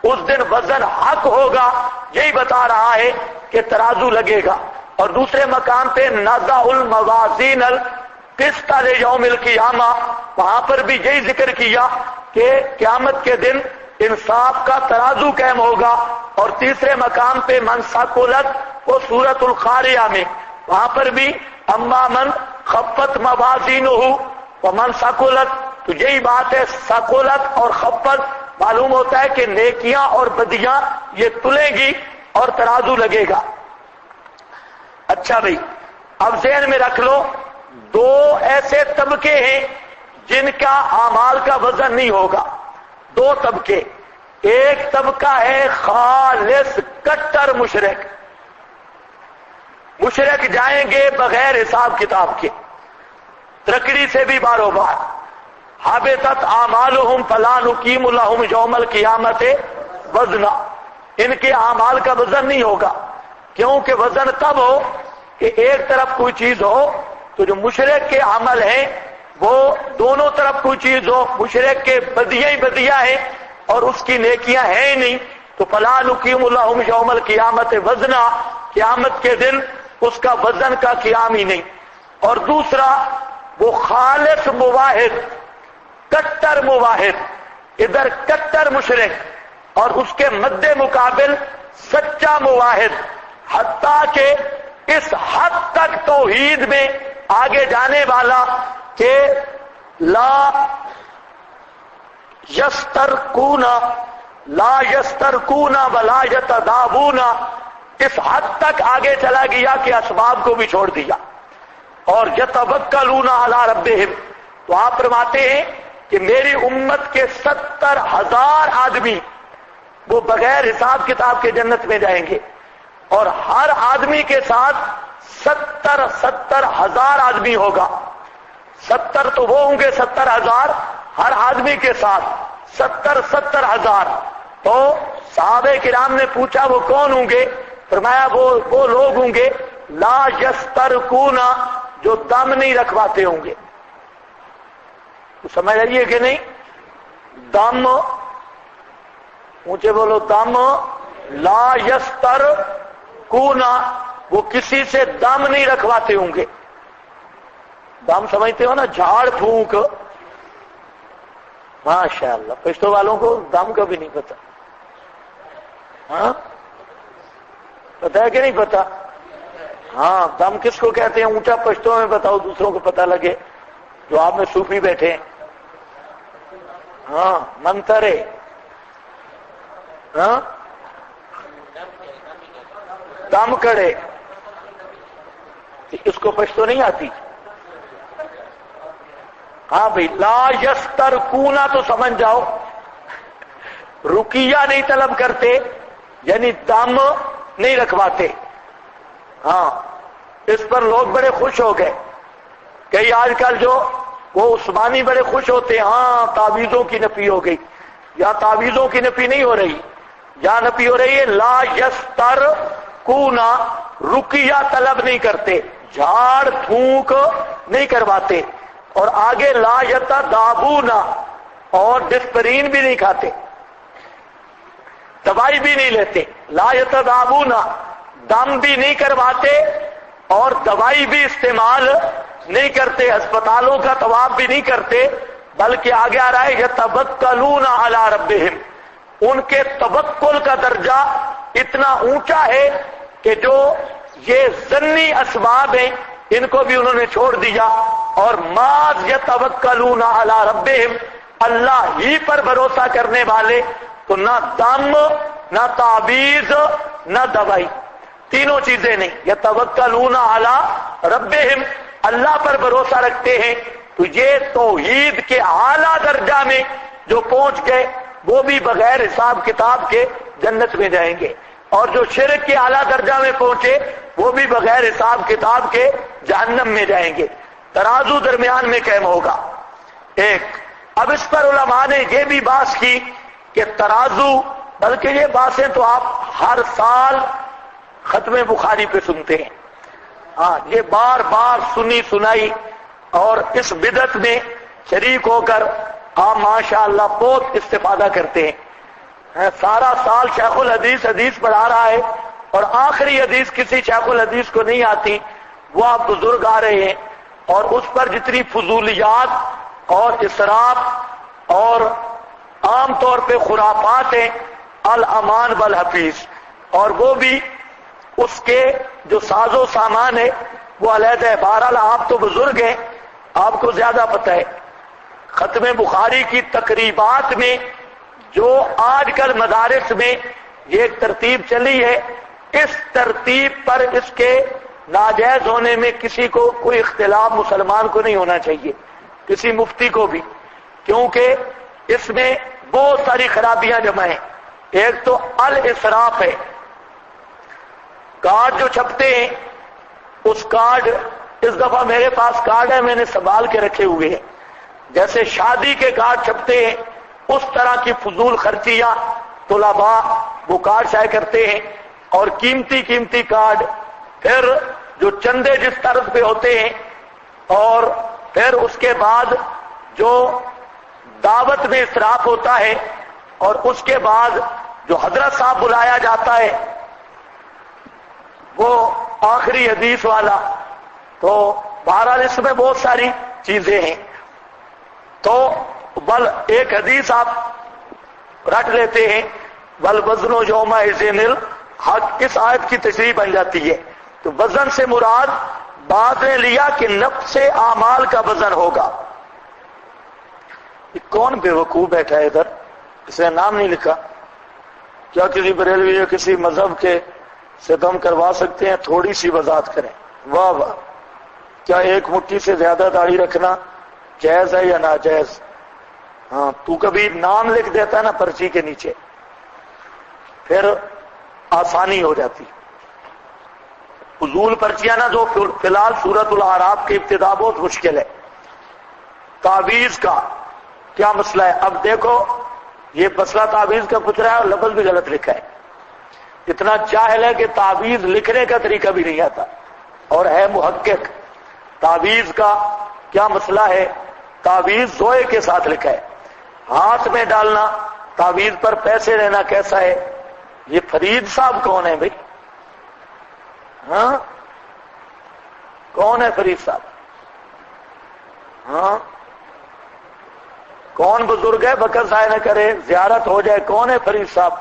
اس دن وزن حق ہوگا، یہی بتا رہا ہے کہ ترازو لگے گا۔ اور دوسرے مقام پہ نضع الموازین القسط لیوم القیامہ، وہاں پر بھی یہی ذکر کیا کہ قیامت کے دن انصاف کا ترازو قائم ہوگا۔ اور تیسرے مقام پہ من ثقلت، وہ سورۃ القاریہ میں، وہاں پر بھی اما من خفت موازینہ ومن ثقلت، تو یہی بات ہے، ثقلت اور خفت معلوم ہوتا ہے کہ نیکیاں اور بدیاں یہ تلیں گی اور ترازو لگے گا۔ اچھا بھائی، اب ذہن میں رکھ لو، 2 ایسے طبقے ہیں جن کا اعمال کا وزن نہیں ہوگا، 2 طبقے۔ ایک طبقہ ہے خالص کٹر مشرک، مشرک جائیں گے بغیر حساب کتاب کے، ترکڑی سے بھی بارو بار، حبطت اعمالہم فلا نقیم لہم یوم القیامت وزنا، ان کے اعمال کا وزن نہیں ہوگا، کیونکہ وزن تب ہو کہ ایک طرف کوئی چیز ہو، تو جو مشرک کے عمل ہیں وہ دونوں طرف کوئی چیز ہو، مشرک کے بدیاں ہی بدیاں ہیں اور اس کی نیکیاں ہیں ہی نہیں، تو فلا نقیم لہم یوم القیامت وزنا، قیامت کے دن اس کا وزن کا قیام ہی نہیں۔ اور دوسرا وہ خالص مواحد، کٹر مواحد، ادھر کٹر مشرک اور اس کے مد مقابل سچا مواحد، حتیٰ کہ اس حد تک توحید میں آگے جانے والا کہ لا یسترکون ولا یتداوون، اس حد تک آگے چلا گیا کہ اسباب کو بھی چھوڑ دیا، اور یتوکلون علی ربہم، تو آپ فرماتے ہیں کہ میری امت کے 70,000 آدمی وہ بغیر حساب کتاب کے جنت میں جائیں گے، اور ہر آدمی کے ساتھ 70,000 آدمی ہوگا، 70 تو وہ ہوں گے 70,000، ہر آدمی کے ساتھ 70,000۔ تو صحابہ کرام نے پوچھا وہ کون ہوں گے؟ فرمایا وہ لوگ ہوں گے لا یسترکون، جو دم نہیں رکھواتے ہوں گے۔ تو سمجھ آئیے کہ نہیں؟ دم، اونچے بولو، دم، لا یسترکون، وہ کسی سے دم نہیں رکھواتے ہوں گے۔ دم سمجھتے ہو نا، جھاڑ پھونک، ماشاء اللہ پشتو والوں کو دم کا بھی نہیں پتا، ہاں پتا ہے کہ نہیں پتا؟ ہاں، دم کس کو کہتے ہیں؟ اونچا پشتو میں بتاؤ، دوسروں کو پتا لگے، جو آپ میں صوفی بیٹھے ہیں۔ ہاں، منترے، ہاں، دم کڑے، اس کو پشتو نہیں آتی؟ ہاں بھائی، لا یسترکونا تو سمجھ جاؤ، رقیہ نہیں طلب کرتے، یعنی دم نہیں رکھواتے۔ ہاں، اس پر لوگ بڑے خوش ہو گئے، کئی آج کل جو وہ عثمانی بڑے خوش ہوتے ہیں، ہاں تعویذوں کی نفی ہو گئی، یا تعویذوں کی نفی نہیں ہو رہی، یا نفی ہو رہی ہے لا یسترکونا، رقیہ طلب نہیں کرتے، جھاڑ پھونک نہیں کرواتے، اور آگے لا یتداوون، اور ڈسپرین بھی نہیں کھاتے، دوائی بھی نہیں لیتے، لا یتداوون، دم بھی نہیں کرواتے اور دوائی بھی استعمال نہیں کرتے، ہسپتالوں کا طواف بھی نہیں کرتے، بلکہ آگے آ رہا ہے یتوکلون علی ربہم، ان کے توکل کا درجہ اتنا اونچا ہے کہ جو یہ ظنی اسباب ہیں ان کو بھی انہوں نے چھوڑ دیا، اور ماذ یتوکلون علی ربہم، اللہ ہی پر بھروسہ کرنے والے، تو نہ دم، نہ تعویذ، نہ دوائی، تینوں چیزیں نہیں، یتوکلون علی ربہم، اللہ پر بھروسہ رکھتے ہیں، تو یہ توحید کے اعلیٰ درجہ میں جو پہنچ گئے وہ بھی بغیر حساب کتاب کے جنت میں جائیں گے، اور جو شرک کے اعلیٰ درجہ میں پہنچے وہ بھی بغیر حساب کتاب کے جہنم میں جائیں گے۔ ترازو درمیان میں قائم ہوگا۔ ایک، اب اس پر علماء نے یہ بھی بات کی کہ ترازو، بلکہ یہ باتیں تو آپ ہر سال ختم بخاری پہ سنتے ہیں، ہاں یہ بار بار سنی سنائی، اور اس بدعت میں شریک ہو کر آپ ماشاءاللہ بہت استفادہ کرتے ہیں۔ سارا سال شیخ الحدیث حدیث پڑھا رہا ہے، اور آخری حدیث کسی شیخ الحدیث کو نہیں آتی، وہ آپ بزرگ آ رہے ہیں، اور اس پر جتنی فضولیات اور اسراف اور عام طور پہ خرافات ہیں، الامان والحفیظ، اور وہ بھی اس کے جو ساز و سامان ہے وہ علیحدہ ہے۔ بہرحال آپ تو بزرگ ہیں، آپ کو زیادہ پتہ ہے۔ ختم بخاری کی تقریبات میں جو آج کل مدارس میں یہ ایک ترتیب چلی ہے، اس ترتیب پر اس کے ناجائز ہونے میں کسی کو کوئی اختلاف مسلمان کو نہیں ہونا چاہیے، کسی مفتی کو بھی، کیونکہ اس میں بہت ساری خرابیاں جمع ہیں۔ ایک تو الاسراف ہے، کارڈ جو چھپتے ہیں، اس کارڈ، اس دفعہ میرے پاس کارڈ ہے، میں نے سنبھال کے رکھے ہوئے ہیں، جیسے شادی کے کارڈ چھپتے ہیں اس طرح کی فضول خرچیاں طلباء وہ کارڈ شائع کرتے ہیں، اور قیمتی قیمتی کارڈ، پھر جو چندے جس طرز پہ ہوتے ہیں، اور پھر اس کے بعد جو دعوت میں اسراف ہوتا ہے، اور اس کے بعد جو حضرت صاحب بلایا جاتا ہے وہ آخری حدیث والا، تو بہرحال اس میں بہت ساری چیزیں ہیں۔ تو بل ایک حدیث آپ رکھ لیتے ہیں، بل وزن یومئذ الحق، اس آیت کی تشریح بن جاتی ہے۔ تو وزن سے مراد بعد نے لیا کہ نفس اعمال کا وزن ہوگا۔ یہ کون بے وقوف بیٹھا ہے ادھر، اس نے نام نہیں لکھا؟ کیا کسی بریلوی یا کسی مذہب کے سے تو ہم کروا سکتے ہیں؟ تھوڑی سی وضاحت کریں۔ واہ واہ، کیا ایک مٹھی سے زیادہ داڑھی رکھنا جائز ہے یا ناجائز؟ ہاں، تو کبھی نام لکھ دیتا ہے نا پرچی کے نیچے، پھر آسانی ہو جاتی۔ فضول پرچیاں نا جو فی الحال سورۃ الاعراف کی ابتدا بہت مشکل ہے۔ تعویذ کا کیا مسئلہ ہے؟ اب دیکھو، یہ مسئلہ تعویذ کا پوچھ رہا ہے اور لفظ بھی غلط لکھا ہے، اتنا جاہل ہے کہ تعویذ لکھنے کا طریقہ بھی نہیں آتا، اور ہے محقق۔ تعویذ کا کیا مسئلہ ہے؟ تعویذ زوئے کے ساتھ لکھا ہے، ہاتھ میں ڈالنا، تعویذ پر پیسے لینا کیسا ہے؟ یہ فرید صاحب کون ہے بھائی؟ ہاں، کون ہے فرید صاحب؟ ہاں، کون بزرگ ہے؟ بکر ضائع نہ کرے، زیارت ہو جائے۔ کون ہے فرید صاحب؟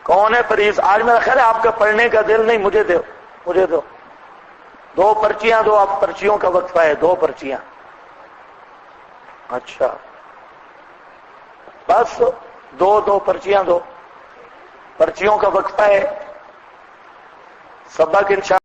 کون ہے فرید؟ آج میرا خیال ہے آپ کا پڑھنے کا دل نہیں، مجھے دو، مجھے دو دو پرچیاں دو، آپ پرچیوں کا وقفہ ہے، دو پرچیاں۔ اچھا بس دو پرچیاں دو، پرچیوں کا وقفہ ہے، سبق انشاءاللہ